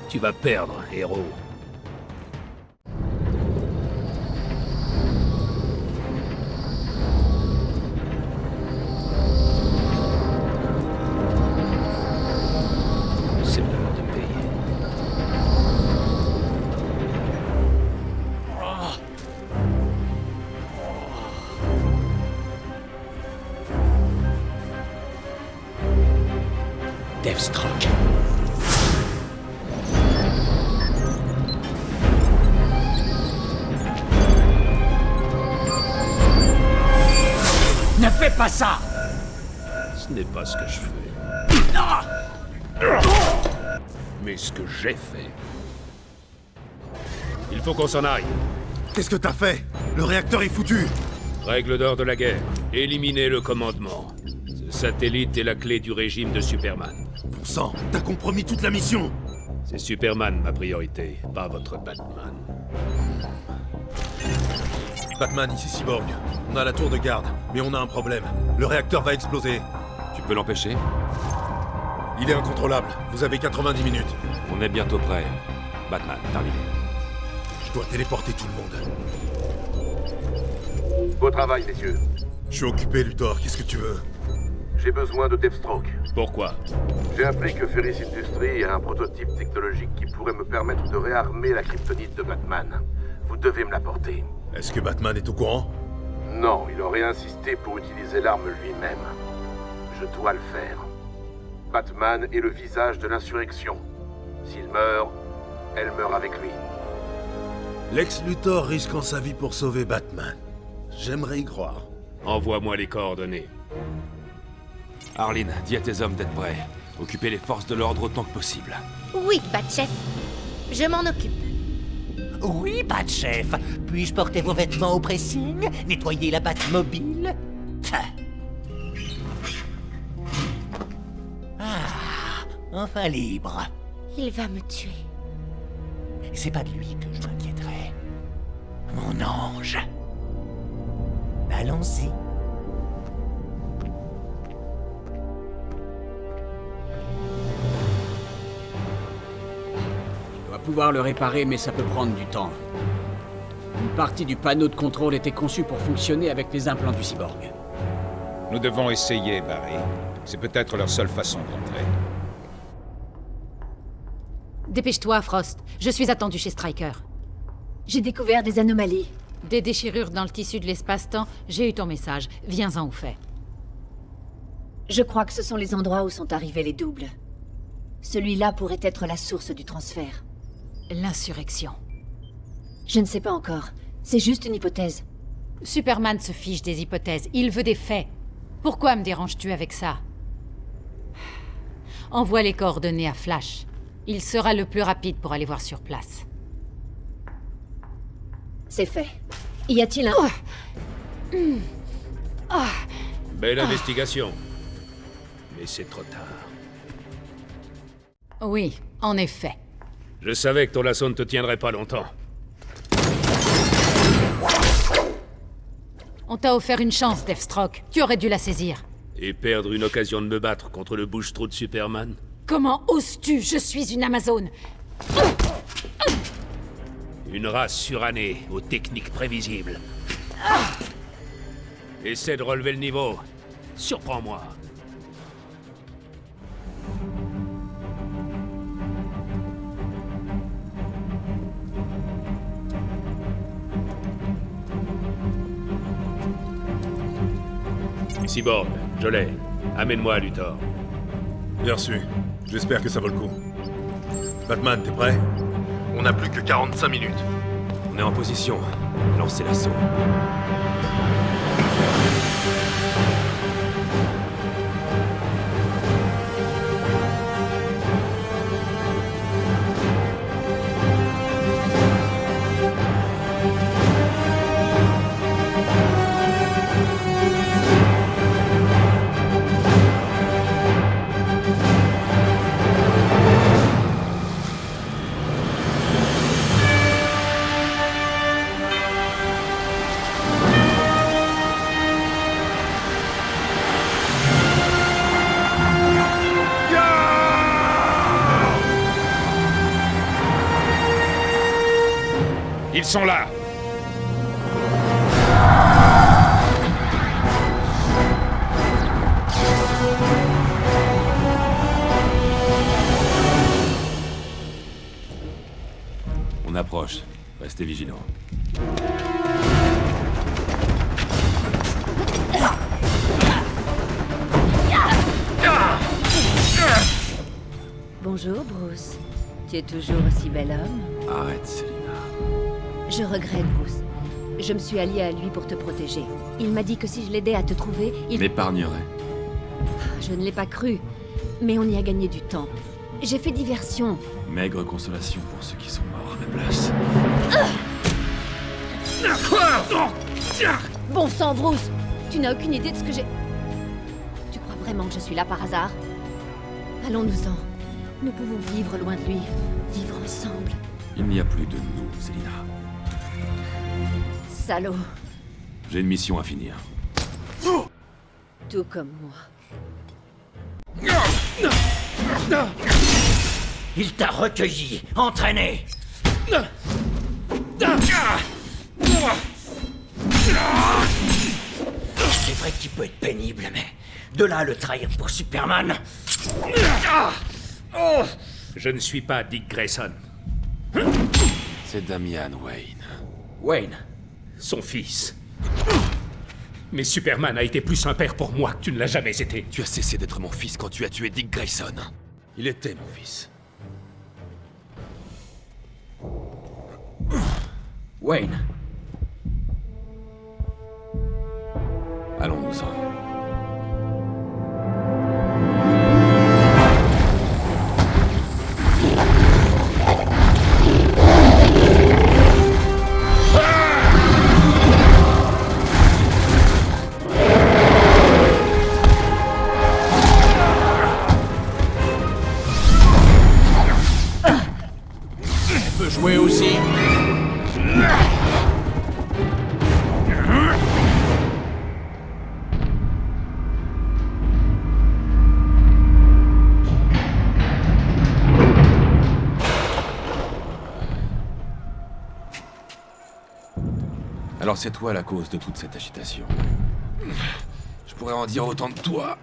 Tu vas perdre, héros. C'est l'heure de payer. Deathstroke. Ne fais pas ça! Ce n'est pas ce que je fais. Mais ce que j'ai fait. Il faut qu'on s'en aille. Qu'est-ce que t'as fait? Le réacteur est foutu! Règle d'or de la guerre. Éliminer le commandement. Ce satellite est la clé du régime de Superman. Bon sang, t'as compromis toute la mission! C'est Superman ma priorité, pas votre Batman. Batman, ici Cyborg. On a la tour de garde, mais on a un problème. Le réacteur va exploser. Tu peux l'empêcher? Il est incontrôlable. Vous avez 90 minutes. On est bientôt prêt. Batman, terminé. Je dois téléporter tout le monde. Beau travail, messieurs. Je suis occupé, Luthor. Qu'est-ce que tu veux? J'ai besoin de Deathstroke. Pourquoi? J'ai appris que Ferris Industries a un prototype technologique qui pourrait me permettre de réarmer la kryptonite de Batman. Vous devez me l'apporter. Est-ce que Batman est au courant? Non, il aurait insisté pour utiliser l'arme lui-même. Je dois le faire. Batman est le visage de l'insurrection. S'il meurt, elle meurt avec lui. Lex Luthor risquant sa vie pour sauver Batman. J'aimerais y croire. Envoie-moi les coordonnées. Arline, dis à tes hommes d'être prêts. Occupez les forces de l'ordre autant que possible. Oui, Batchef. Je m'en occupe. Oui, Batchef. Puis-je porter vos vêtements au pressing? Nettoyer la Batmobile? Ah, enfin libre. Il va me tuer. C'est pas de lui que je m'inquiéterai. Mon ange. Allons-y. On va pouvoir le réparer, mais ça peut prendre du temps. Une partie du panneau de contrôle était conçue pour fonctionner avec les implants du cyborg. Nous devons essayer, Barry. C'est peut-être leur seule façon d'entrer. Dépêche-toi, Frost. Je suis attendu chez Stryker. J'ai découvert des anomalies. Des déchirures dans le tissu de l'espace-temps. J'ai eu ton message. Viens-en au fait. Je crois que ce sont les endroits où sont arrivés les doubles. Celui-là pourrait être la source du transfert. L'insurrection. Je ne sais pas encore. C'est juste une hypothèse. Superman se fiche des hypothèses. Il veut des faits. Pourquoi me déranges-tu avec ça? Envoie les coordonnées à Flash. Il sera le plus rapide pour aller voir sur place. C'est fait. Y a-t-il un... Belle investigation. Mais c'est trop tard. Oui, en effet. Je savais que ton lasso ne te tiendrait pas longtemps. On t'a offert une chance, Deathstroke. Tu aurais dû la saisir. Et perdre une occasion de me battre contre le bouche-trou de Superman? Comment oses-tu? Je suis une Amazone. Une race surannée, aux techniques prévisibles. Essaie de relever le niveau. Surprends-moi. Cyborg, je l'ai. Amène-moi à Luthor. Bien reçu. J'espère que ça vaut le coup. Batman, t'es prêt? On n'a plus que 45 minutes. On est en position. Lancez l'assaut. Ils sont là! On approche. Restez vigilants. Bonjour, Bruce. Tu es toujours aussi bel homme. Arrête, Selina. Je regrette, Bruce. Je me suis allié à lui pour te protéger. Il m'a dit que si je l'aidais à te trouver, il m'épargnerait. Je ne l'ai pas cru, mais on y a gagné du temps. J'ai fait diversion. Maigre consolation pour ceux qui sont morts à ma place. Bon sang, Bruce! Tu n'as aucune idée de ce que j'ai... Tu crois vraiment que je suis là par hasard? Allons-nous-en. Nous pouvons vivre loin de lui. Vivre ensemble. Il n'y a plus de nous, Selina. Salaud. J'ai une mission à finir. Tout comme moi. Il t'a recueilli, entraîné. C'est vrai qu'il peut être pénible, mais de là à le trahir pour Superman. Je ne suis pas Dick Grayson. C'est Damian Wayne. Wayne? Son fils. Mais Superman a été plus un père pour moi que tu ne l'as jamais été. Tu as cessé d'être mon fils quand tu as tué Dick Grayson. Il était mon fils. Wayne. Allons-nous-en. échoué aussi. Alors c'est toi la cause de toute cette agitation. Je pourrais en dire autant de toi.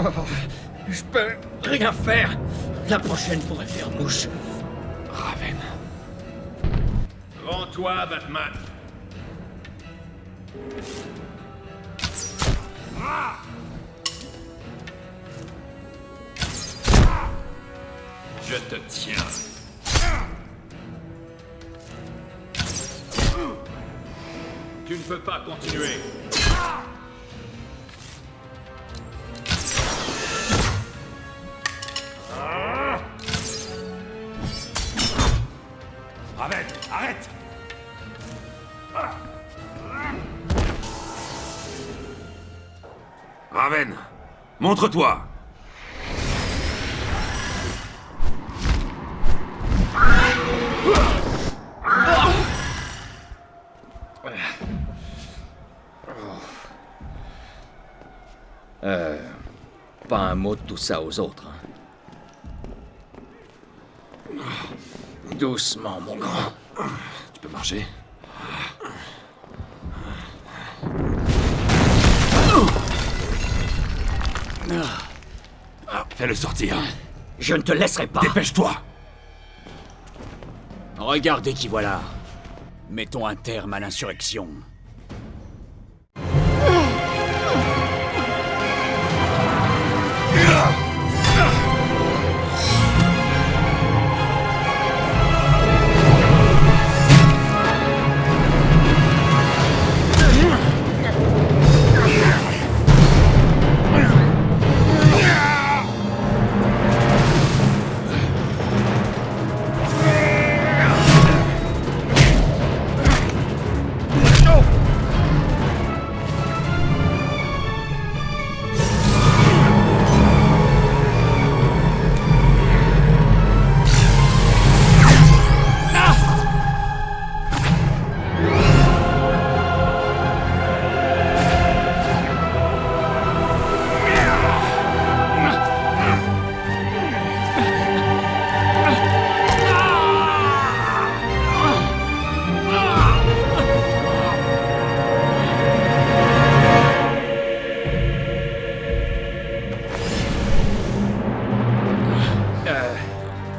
Oh, je peux rien faire. La prochaine pourrait faire mouche. Raven. Devant toi, Batman. Je te tiens. Tu ne peux pas continuer. Raven, arrête! Raven, montre-toi. Pas un mot de tout ça aux autres. Doucement, mon grand. Tu peux marcher. Fais-le sortir. Je ne te laisserai pas. Dépêche-toi. Regardez qui voilà. Mettons un terme à l'insurrection.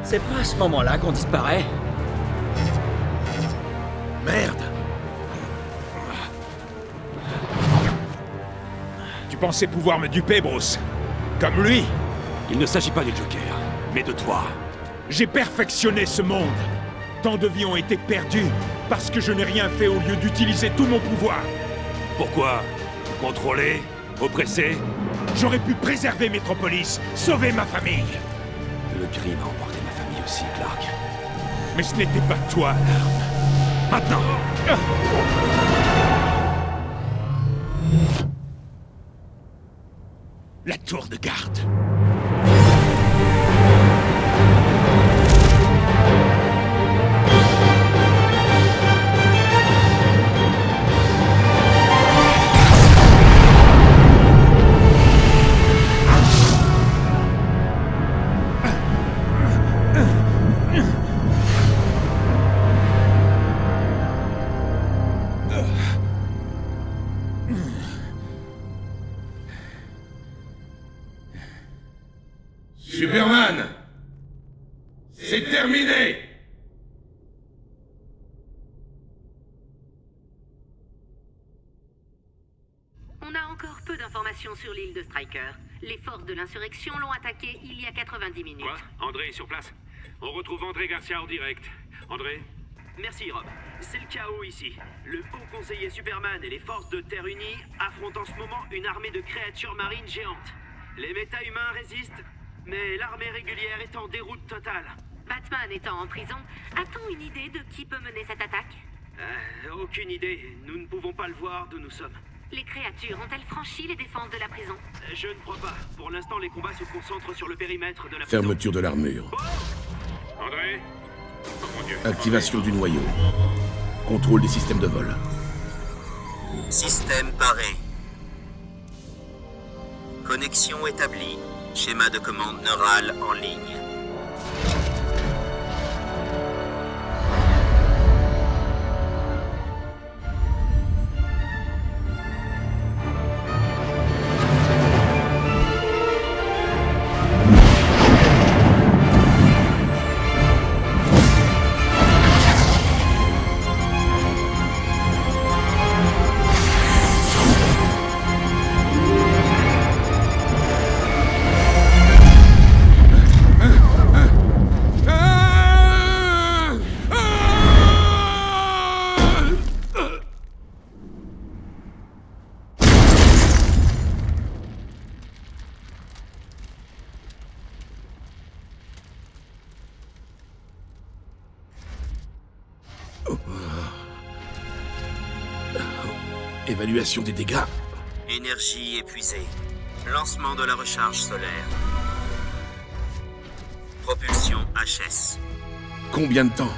C'est pas à ce moment-là qu'on disparaît. Merde! Tu pensais pouvoir me duper, Bruce? Comme lui? Il ne s'agit pas du Joker, mais de toi. J'ai perfectionné ce monde. Tant de vies ont été perdues parce que je n'ai rien fait au lieu d'utiliser tout mon pouvoir. Pourquoi? Contrôler? Oppresser? J'aurais pu préserver Metropolis, sauver ma famille. Le crime a emporté ma famille aussi, Clark. Mais ce n'était pas toi, l'arme. Maintenant! La tour de garde. Superman! C'est terminé! On a encore peu d'informations sur l'île de Stryker. Les forces de l'insurrection l'ont attaquée il y a 90 minutes. Quoi? André est sur place? On retrouve André Garcia en direct. André? Merci, Rob. C'est le chaos ici. Le haut conseiller Superman et les forces de Terre Unie affrontent en ce moment une armée de créatures marines géantes. Les méta-humains résistent, mais l'armée régulière est en déroute totale. Batman étant en prison, a-t-on une idée de qui peut mener cette attaque? Aucune idée. Nous ne pouvons pas le voir d'où nous sommes. Les créatures ont-elles franchi les défenses de la prison? Je ne crois pas. Pour l'instant, les combats se concentrent sur le périmètre de la prison. Fermeture de l'armure. André? Oh mon Dieu. Activation du noyau. Contrôle des systèmes de vol. Système paré. Connexion établie. Schéma de commande neurale en ligne. Évaluation des dégâts. Énergie épuisée. Lancement de la recharge solaire. Propulsion HS. Combien de temps?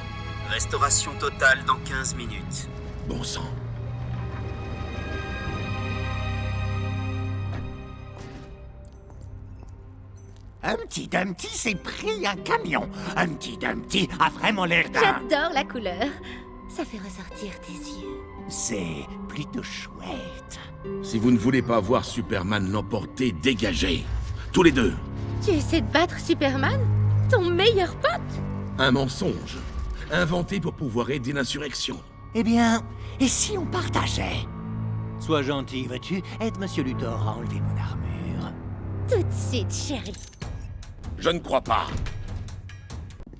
Restauration totale dans 15 minutes. Bon sang. Humpty Dumpty s'est pris un camion. Humpty Dumpty a vraiment l'air d'un... J'adore la couleur. Ça fait ressortir tes yeux. C'est plutôt chouette. Si vous ne voulez pas voir Superman l'emporter, dégagez. Tous les deux. Tu essaies de battre Superman? Ton meilleur pote? Un mensonge. Inventé pour pouvoir aider l'insurrection. Eh bien, et si on partageait? Sois gentil, veux-tu? Aide Monsieur Luthor à enlever mon armure. Tout de suite, chérie. Je ne crois pas.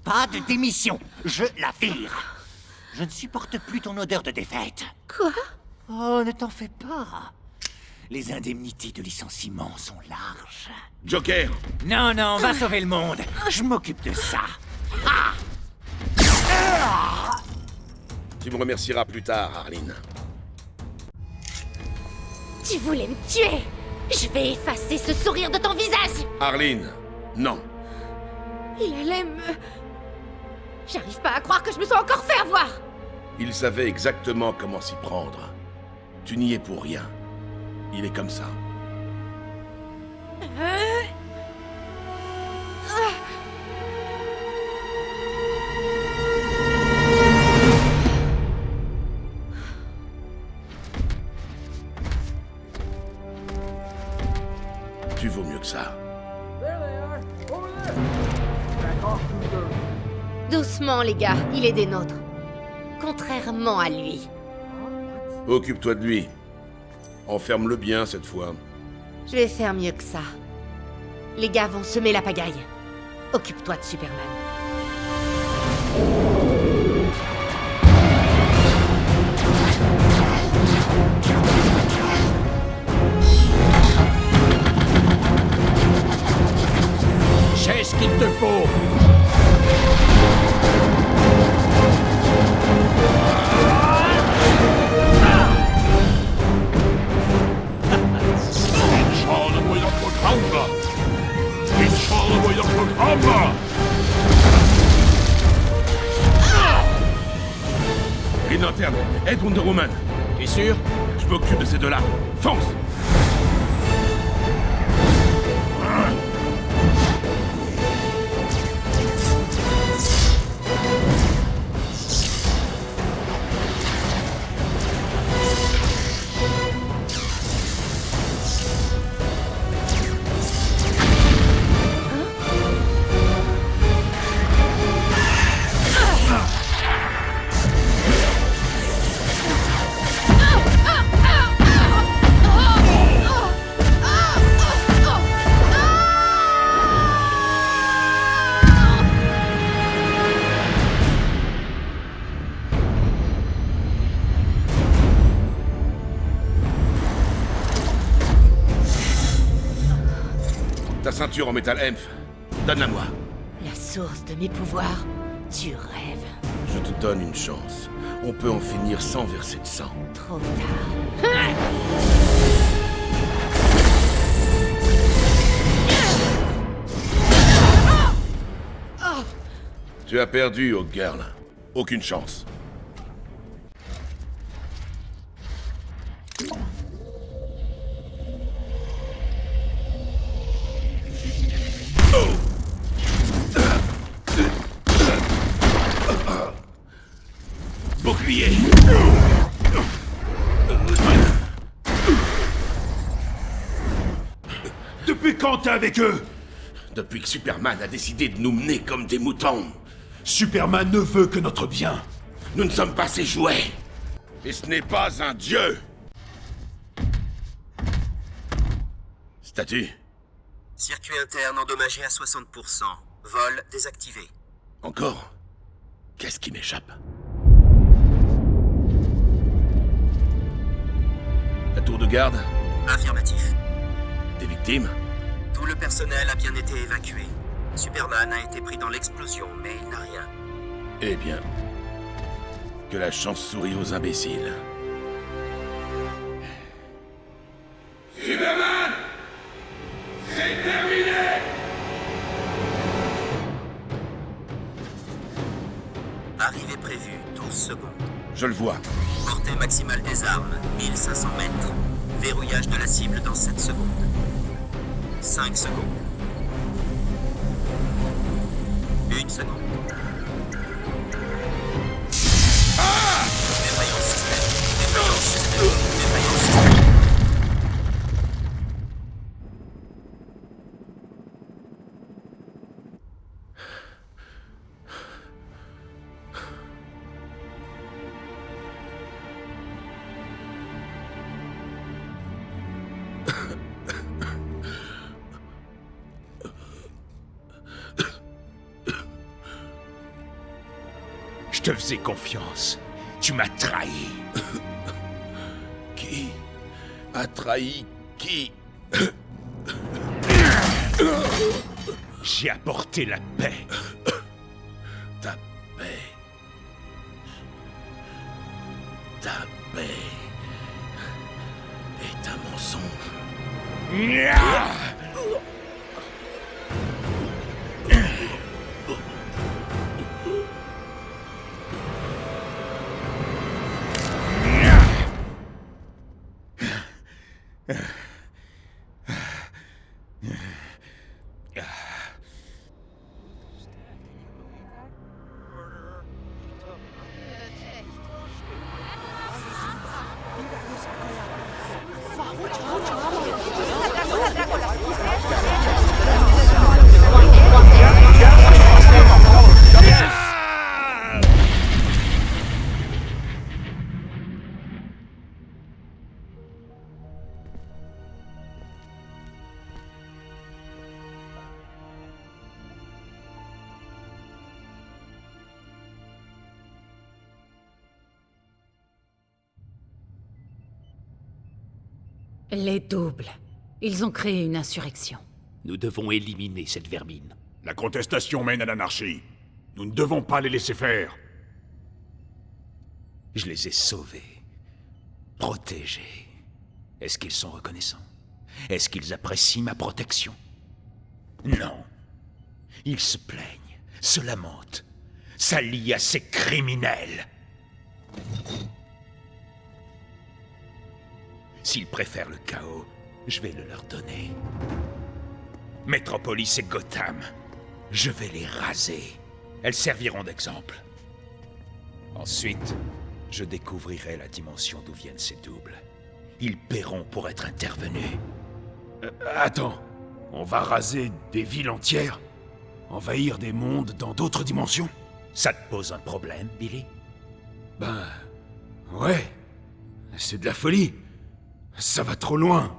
Pas de démission. Je la vire. Je ne supporte plus ton odeur de défaite. Quoi? Oh, ne t'en fais pas. Les indemnités de licenciement sont larges. Joker! Non, non, va sauver le monde. Je m'occupe de ça. Ah! Tu me remercieras plus tard, Arline. Tu voulais me tuer? Je vais effacer ce sourire de ton visage. Arline, non. Il allait me... J'arrive pas à croire que je me sois encore fait avoir. Il savait exactement comment s'y prendre. Tu n'y es pour rien. Il est comme ça. Tu vaux mieux que ça. Doucement, les gars, il est des nôtres. Contrairement à lui. Occupe-toi de lui. Enferme-le bien cette fois. Je vais faire mieux que ça. Les gars vont semer la pagaille. Occupe-toi de Superman. J'ai ce qu'il te faut. Green Lantern, aide Wonder Woman. T'es sûr? Je m'occupe de ces deux-là. Fonce! Ta ceinture en métal Hemph. Donne-la-moi. La source de mes pouvoirs, tu rêves. Je te donne une chance. On peut en finir sans verser de sang. Trop tard. Tu as perdu, Hawk Girl. Aucune chance. Bouclier! Depuis quand t'es avec eux? Depuis que Superman a décidé de nous mener comme des moutons. Superman ne veut que notre bien. Nous ne sommes pas ses jouets. Et ce n'est pas un dieu. Statue. Circuit interne endommagé à 60%. Vol désactivé. Encore? Qu'est-ce qui m'échappe? La tour de garde? Affirmatif. Des victimes? Tout le personnel a bien été évacué. Superman a été pris dans l'explosion, mais il n'a rien. Eh bien, que la chance sourie aux imbéciles. Superman! C'est terminé! Arrivée prévue, 12 secondes. Je le vois. Portée maximale des armes, 1500 mètres. Verrouillage de la cible dans 7 secondes. 5 secondes. 1 seconde. Défaillance système. Défaillance système. Défaillance système. Je te faisais confiance. Tu m'as trahi. Qui a trahi qui? J'ai apporté la paix. Ta paix. Ta paix est un mensonge. Les doubles. Ils ont créé une insurrection. Nous devons éliminer cette vermine. La contestation mène à l'anarchie. Nous ne devons pas les laisser faire. Je les ai sauvés, protégés. Est-ce qu'ils sont reconnaissants? Est-ce qu'ils apprécient ma protection? Non. Ils se plaignent, se lamentent, s'allient à ces criminels. S'ils préfèrent le chaos, je vais le leur donner. Metropolis et Gotham, je vais les raser. Elles serviront d'exemple. Ensuite, je découvrirai la dimension d'où viennent ces doubles. Ils paieront pour être intervenus. Attends, on va raser des villes entières? Envahir des mondes dans d'autres dimensions? Ça te pose un problème, Billy? Ben... ouais. C'est de la folie. Ça va trop loin.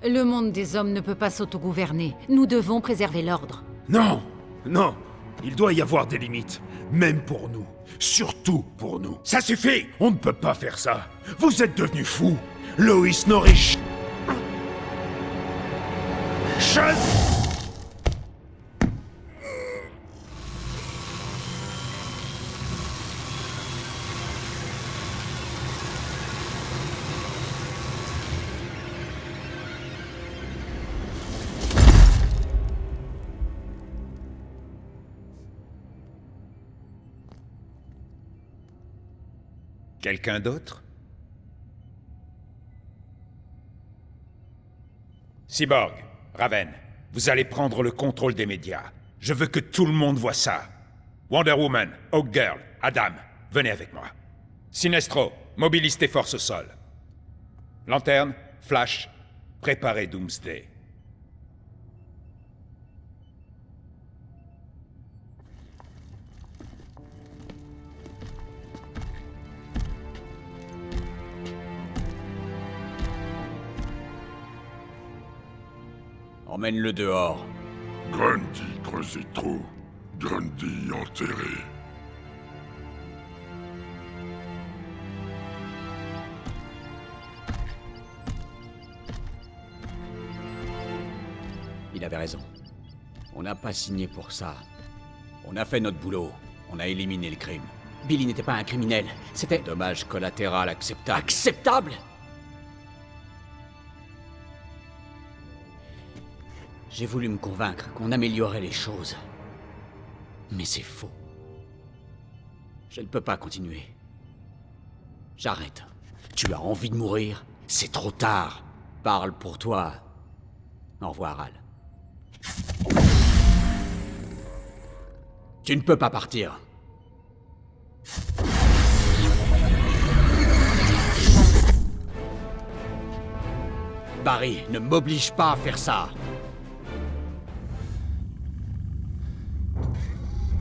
Le monde des hommes ne peut pas s'autogouverner. Nous devons préserver l'ordre. Non, non. Il doit y avoir des limites. Même pour nous. Surtout pour nous. Ça suffit! On ne peut pas faire ça. Vous êtes devenus fous. Lois Norrish. Quelqu'un d'autre? Cyborg, Raven, vous allez prendre le contrôle des médias. Je veux que tout le monde voit ça. Wonder Woman, Hawk Girl, Adam, venez avec moi. Sinestro, mobilise tes forces au sol. Lanterne, Flash, préparez Doomsday. Emmène-le dehors. Grundy creusé trop. Grundy enterré. Il avait raison. On n'a pas signé pour ça. On a fait notre boulot. On a éliminé le crime. Billy n'était pas un criminel. C'était... Dommage collatéral acceptable. Acceptable? J'ai voulu me convaincre qu'on améliorait les choses. Mais c'est faux. Je ne peux pas continuer. J'arrête. Tu as envie de mourir? C'est trop tard. Parle pour toi. Au revoir, Al. Tu ne peux pas partir. Barry, ne m'oblige pas à faire ça.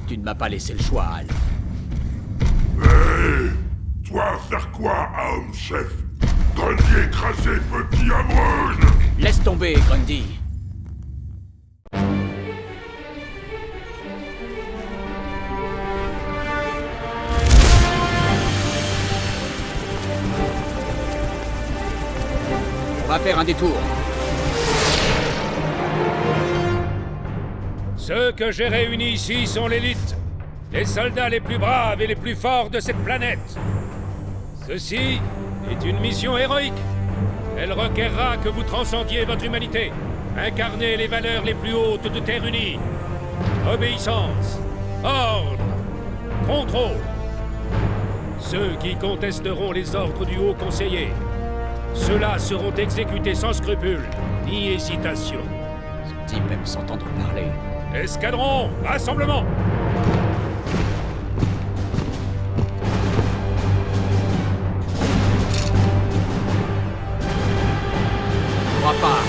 Tu ne m'as pas laissé le choix, Al. Hé! Toi, faire quoi, homme chef? Grundy écrasé, petit amoureux! Laisse tomber, Grundy. On va faire un détour. Ceux que j'ai réunis ici sont l'élite, les soldats les plus braves et les plus forts de cette planète. Ceci est une mission héroïque. Elle requerra que vous transcendiez votre humanité, incarnez les valeurs les plus hautes de Terre Unie. Obéissance, ordre, contrôle. Ceux qui contesteront les ordres du haut conseiller, ceux-là seront exécutés sans scrupule, ni hésitation. Ce type aime s'entendre parler. Escadron, rassemblement! Je crois pas.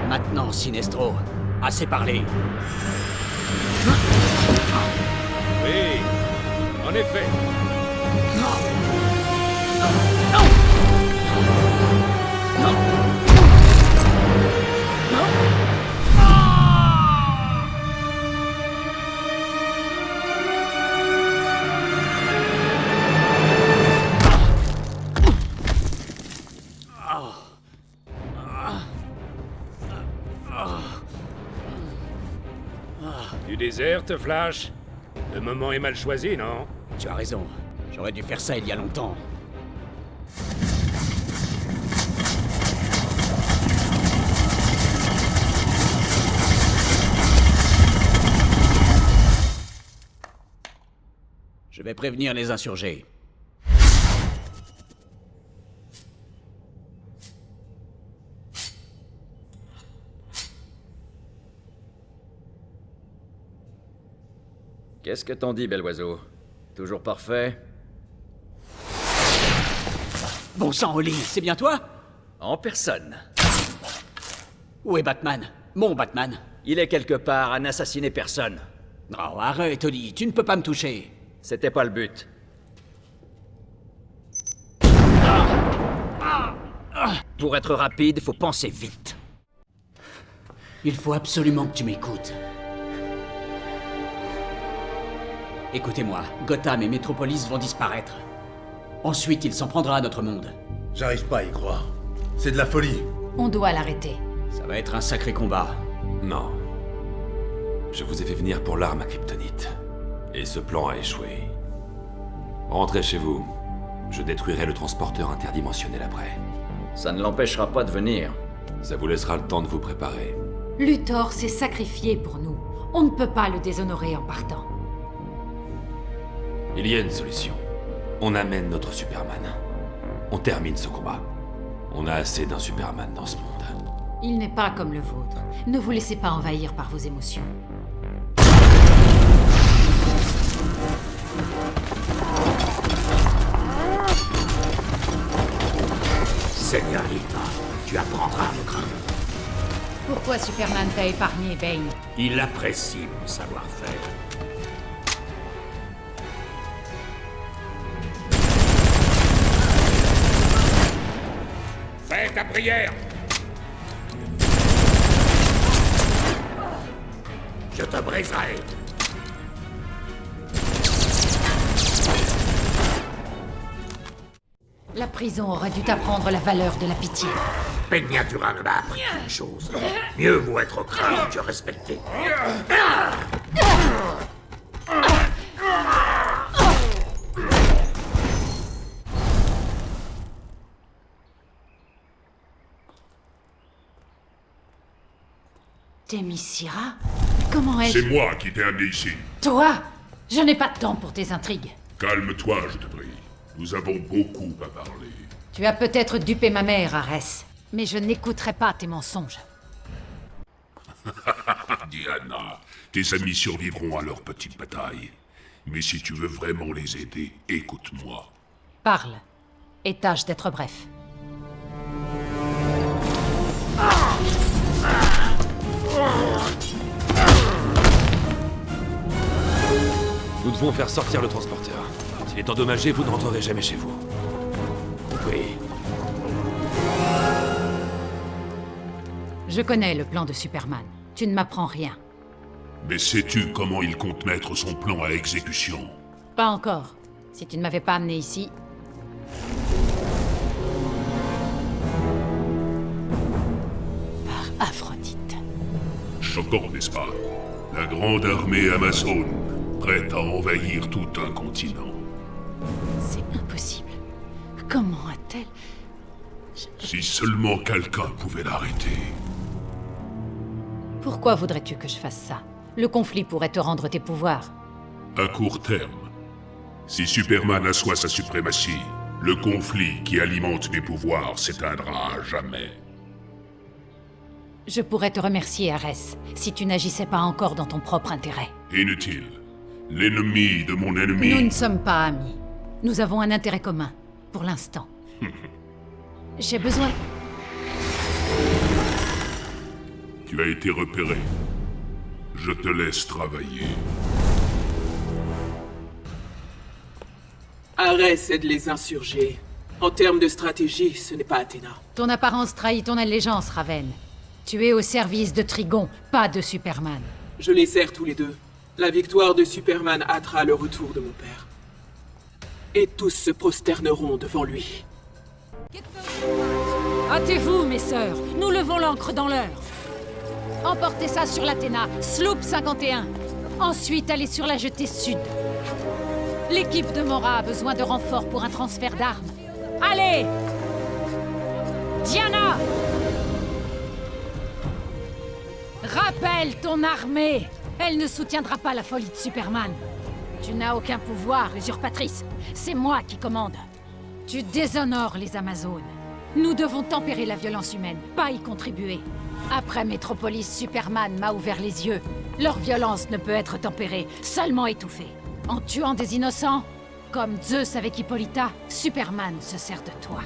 Maintenant, Sinestro, assez parlé. Oui, en effet. Tu désertes, Flash? Le moment est mal choisi, non? Tu as raison. J'aurais dû faire ça il y a longtemps. Je vais prévenir les insurgés. Qu'est-ce que t'en dis, bel oiseau? Toujours parfait? Bon sang, Oli, c'est bien toi? En personne. Où est Batman? Mon Batman? Il est quelque part à n'assassiner personne. Oh, arrête, Oli, tu ne peux pas me toucher. C'était pas le but. Pour être rapide, faut penser vite. Il faut absolument que tu m'écoutes. Écoutez-moi, Gotham et Metropolis vont disparaître. Ensuite, il s'en prendra à notre monde. J'arrive pas à y croire. C'est de la folie. On doit l'arrêter. Ça va être un sacré combat. Non. Je vous ai fait venir pour l'arme à kryptonite. Et ce plan a échoué. Rentrez chez vous. Je détruirai le transporteur interdimensionnel après. Ça ne l'empêchera pas de venir. Ça vous laissera le temps de vous préparer. Luthor s'est sacrifié pour nous. On ne peut pas le déshonorer en partant. Il y a une solution. On amène notre Superman. On termine ce combat. On a assez d'un Superman dans ce monde. Il n'est pas comme le vôtre. Ne vous laissez pas envahir par vos émotions. Señorita, tu apprendras à me craindre. Pourquoi Superman t'a épargné, Bane? Il apprécie mon savoir-faire. Fais ta prière! Je te briserai. La prison aurait dû t'apprendre la valeur de la pitié. Peñatura ne m'a appris une chose. Mieux vaut être craint que respecté. Themyscira? Comment est-ce... C'est moi qui t'ai amené ici. Toi? Je n'ai pas de temps pour tes intrigues. Calme-toi, je te prie. Nous avons beaucoup à parler. Tu as peut-être dupé ma mère, Arès, mais je n'écouterai pas tes mensonges. Diana, tes amis survivront à leur petite bataille. Mais si tu veux vraiment les aider, écoute-moi. Parle, et tâche d'être bref. Nous devons faire sortir le transporteur. S'il est endommagé, vous ne rentrerez jamais chez vous. Oui. Je connais le plan de Superman. Tu ne m'apprends rien. Mais sais-tu comment il compte mettre son plan à exécution? Pas encore. Si tu ne m'avais pas amené ici... Par Aphrodite. Choquant, n'est-ce pas? La grande armée amazone, prête à envahir tout un continent. C'est impossible. Comment a-t-elle... Si seulement quelqu'un pouvait l'arrêter. Pourquoi voudrais-tu que je fasse ça? Le conflit pourrait te rendre tes pouvoirs. À court terme, si Superman assoit sa suprématie, le conflit qui alimente mes pouvoirs s'éteindra à jamais. Je pourrais te remercier, Arès, si tu n'agissais pas encore dans ton propre intérêt. Inutile. L'ennemi de mon ennemi... Nous ne sommes pas amis. Nous avons un intérêt commun, pour l'instant. J'ai besoin... Tu as été repéré. Je te laisse travailler. Arès aide les insurgés. En termes de stratégie, ce n'est pas Athéna. Ton apparence trahit ton allégeance, Raven. Tu es au service de Trigon, pas de Superman. Je les sers tous les deux. La victoire de Superman hâtera le retour de mon père. Et tous se prosterneront devant lui. Hâtez-vous, mes sœurs. Nous levons l'ancre dans l'heure. Emportez ça sur l'Athéna, Sloop 51. Ensuite, allez sur la jetée sud. L'équipe de Mora a besoin de renforts pour un transfert d'armes. Allez! Diana! Rappelle ton armée! Elle ne soutiendra pas la folie de Superman. Tu n'as aucun pouvoir, usurpatrice. C'est moi qui commande. Tu déshonores les Amazones. Nous devons tempérer la violence humaine, pas y contribuer. Après Metropolis, Superman m'a ouvert les yeux. Leur violence ne peut être tempérée, seulement étouffée. En tuant des innocents, comme Zeus avec Hippolyta, Superman se sert de toi.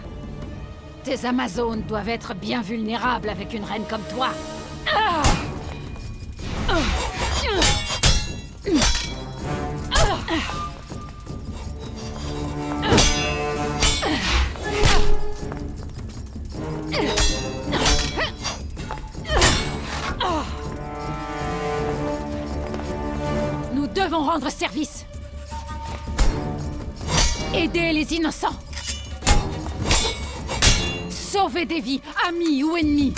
Tes Amazones doivent être bien vulnérables avec une reine comme toi. Ah! Nous devons rendre service. Aider les innocents. Sauver des vies, amis ou ennemis.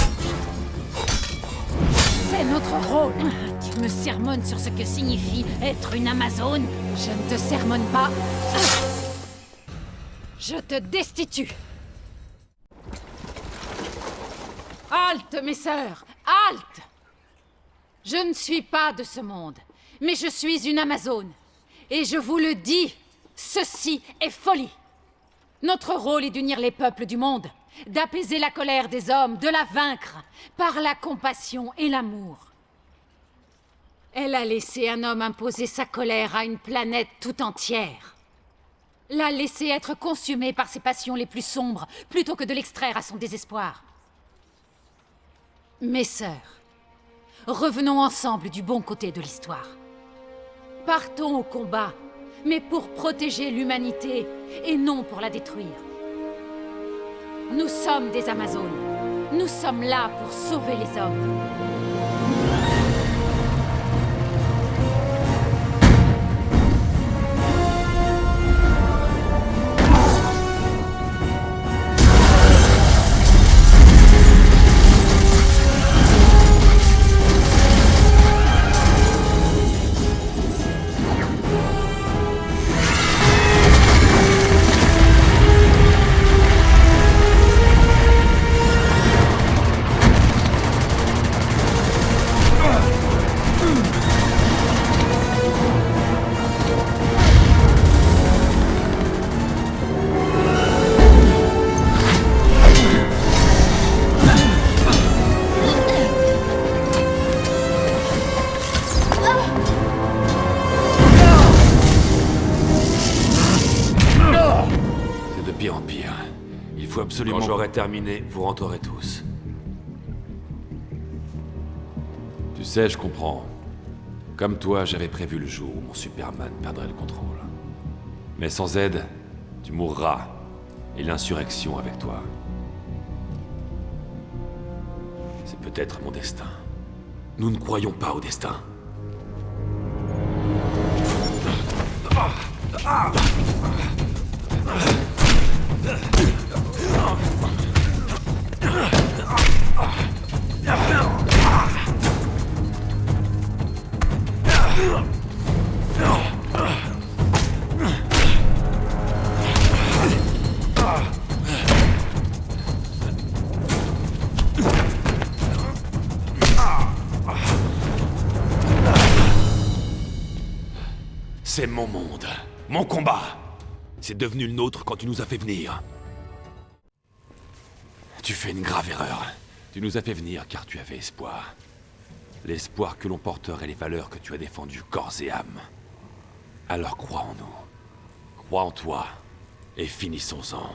C'est notre rôle. Tu me sermonnes sur ce que signifie être une Amazone. Je ne te sermonne pas. Je te destitue. Halte, mes sœurs, halte! Je ne suis pas de ce monde, mais je suis une Amazone. Et je vous le dis, ceci est folie. Notre rôle est d'unir les peuples du monde, d'apaiser la colère des hommes, de la vaincre par la compassion et l'amour. Elle a laissé un homme imposer sa colère à une planète tout entière. L'a laissé être consumé par ses passions les plus sombres, plutôt que de l'extraire à son désespoir. Mes sœurs, revenons ensemble du bon côté de l'histoire. Partons au combat, mais pour protéger l'humanité et non pour la détruire. Nous sommes des Amazones. Nous sommes là pour sauver les hommes. Quand j'aurai terminé, vous rentrerez tous. Tu sais, je comprends. Comme toi, j'avais prévu le jour où mon Superman perdrait le contrôle. Mais sans aide, tu mourras. Et l'insurrection avec toi. C'est peut-être mon destin. Nous ne croyons pas au destin. C'est mon monde, mon combat. C'est devenu le nôtre quand tu nous as fait venir. Tu fais une grave erreur. Tu nous as fait venir car tu avais espoir. L'espoir que l'on porterait les valeurs que tu as défendues corps et âme. Alors crois en nous. Crois en toi. Et finissons-en.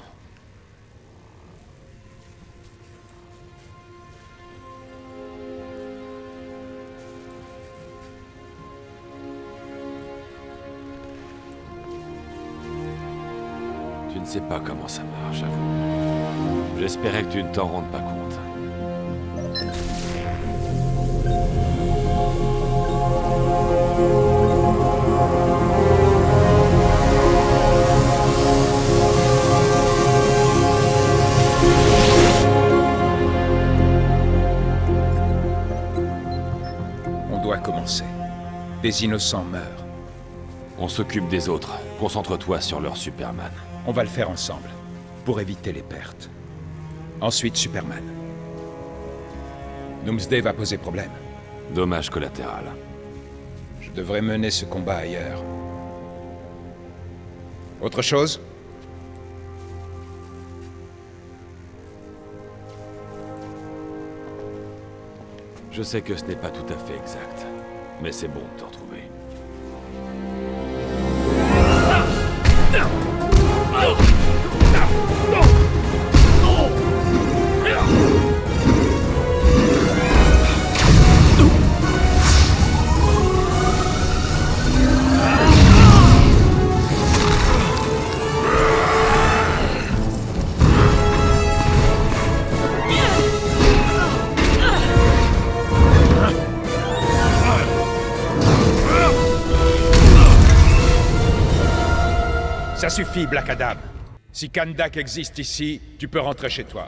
Tu ne sais pas comment ça marche, j'avoue. J'espérais que tu ne t'en rendes pas compte. On doit commencer. Des innocents meurent. On s'occupe des autres. Concentre-toi sur leur Superman. On va le faire ensemble, pour éviter les pertes. Ensuite, Superman. Doomsday va poser problème. Dommage collatéral. Je devrais mener ce combat ailleurs. Autre chose? Je sais que ce n'est pas tout à fait exact, mais c'est bon de te retrouver. Ça suffit, Black Adam. Si Kahndaq existe ici, tu peux rentrer chez toi.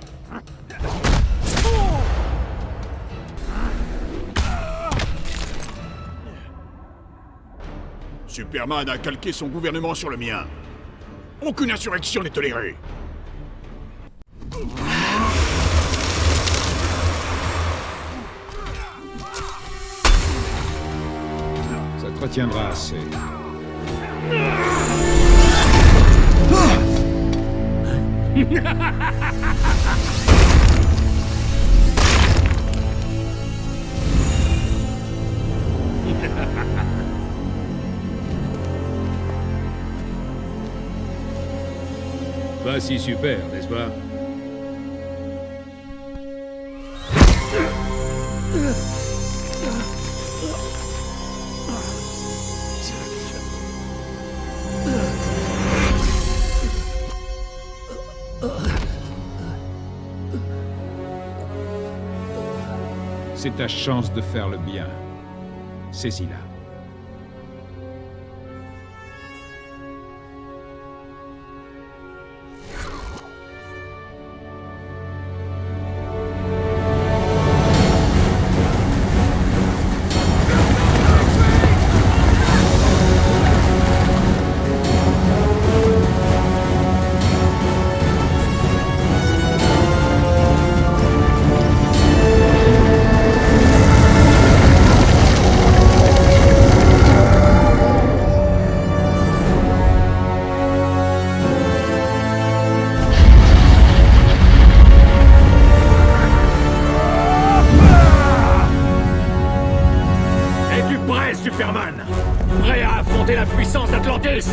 Superman a calqué son gouvernement sur le mien. Aucune insurrection n'est tolérée. retiendra assez. Pas si super, n'est-ce pas? C'est ta chance de faire le bien. Saisis-la. Superman! Prêt à affronter la puissance d'Atlantis?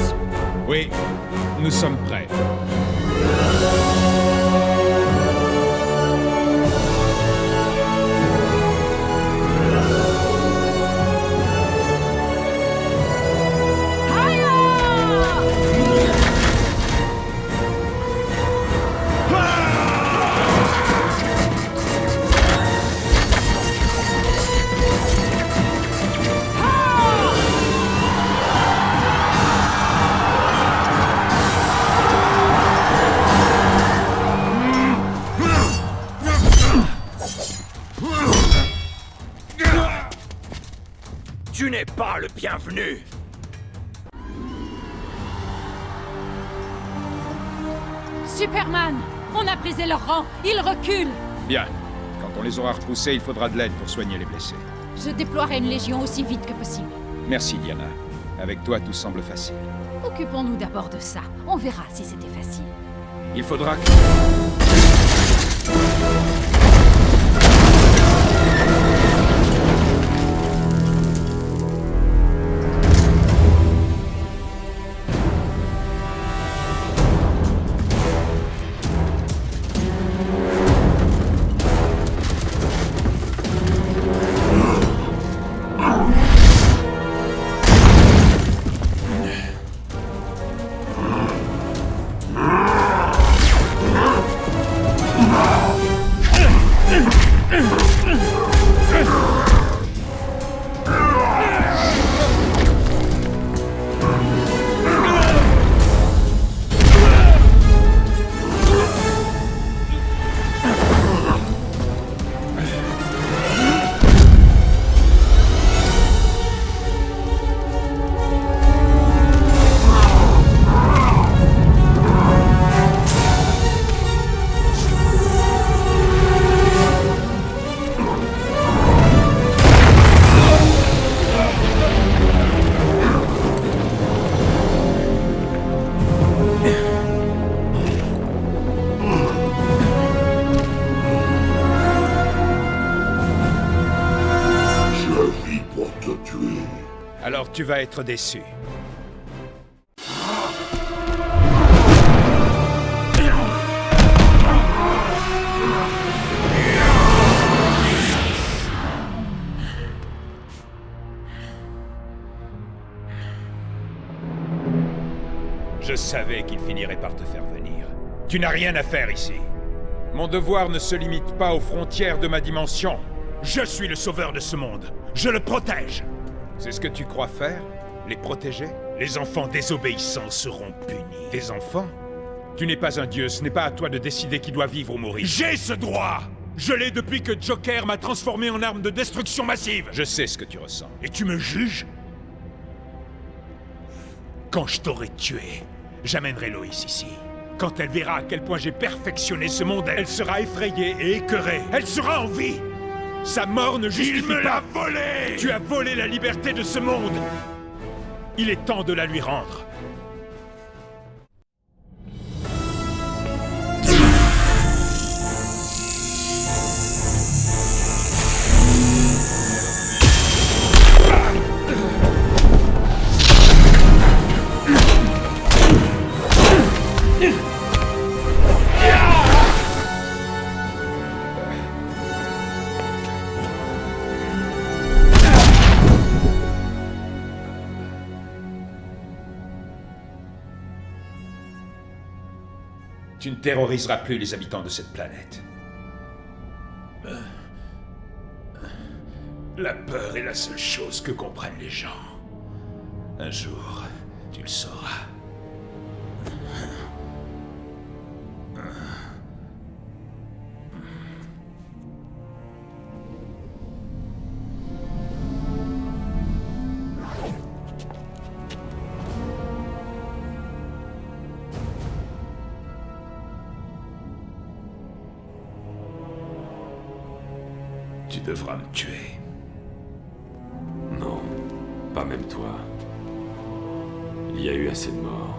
Oui, nous sommes prêts. Tu n'es pas le bienvenu! Superman! On a brisé leur rang! Ils reculent! Bien. Quand on les aura repoussés, il faudra de l'aide pour soigner les blessés. Je déploierai une légion aussi vite que possible. Merci, Diana. Avec toi, tout semble facile. Occupons-nous d'abord de ça. On verra si c'était facile. Il faudra que... Alors tu vas être déçu. Je savais qu'il finirait par te faire venir. Tu n'as rien à faire ici. Mon devoir ne se limite pas aux frontières de ma dimension. Je suis le sauveur de ce monde. Je le protège. C'est ce que tu crois faire? Les protéger? Les enfants désobéissants seront punis. Des enfants? Tu n'es pas un dieu, ce n'est pas à toi de décider qui doit vivre ou mourir. J'ai ce droit! Je l'ai depuis que Joker m'a transformé en arme de destruction massive. Je sais ce que tu ressens. Et tu me juges? Quand je t'aurai tué, j'amènerai Lois ici. Quand elle verra à quel point j'ai perfectionné ce monde, elle sera effrayée et écœurée. Elle sera en vie! Sa mort ne justifie pas... Il me l'a volé! Tu as volé la liberté de ce monde! Il est temps de la lui rendre. Tu ne terroriseras plus les habitants de cette planète. La peur est la seule chose que comprennent les gens. Un jour, tu le sauras. Tu devras me tuer. Non, pas même toi. Il y a eu assez de morts.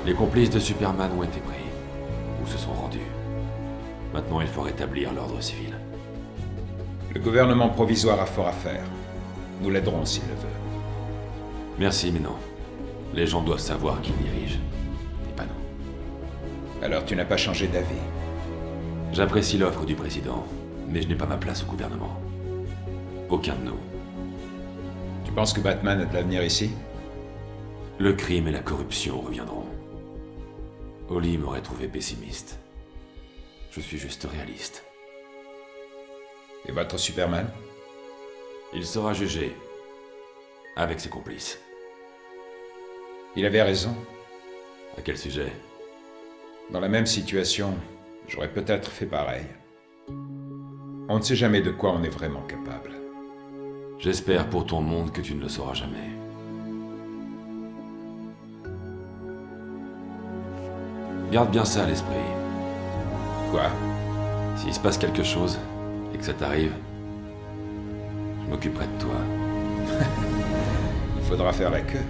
Les complices de Superman ont été pris, ou se sont rendus. Maintenant, il faut rétablir l'ordre civil. Le gouvernement provisoire a fort à faire. Nous l'aiderons s'il le veut. Merci, mais non. Les gens doivent savoir qui dirige, et pas nous. Alors tu n'as pas changé d'avis? J'apprécie l'offre du président, mais je n'ai pas ma place au gouvernement. Aucun de nous. Tu penses que Batman a de l'avenir ici? Le crime et la corruption reviendront. Oli m'aurait trouvé pessimiste. Je suis juste réaliste. Et votre Superman? Il sera jugé. Avec ses complices. Il avait raison. À quel sujet? Dans la même situation, j'aurais peut-être fait pareil. On ne sait jamais de quoi on est vraiment capable. J'espère pour ton monde que tu ne le sauras jamais. Garde bien ça à l'esprit. Quoi? S'il se passe quelque chose, et que ça t'arrive, je m'occuperai de toi. Il faudra faire la queue.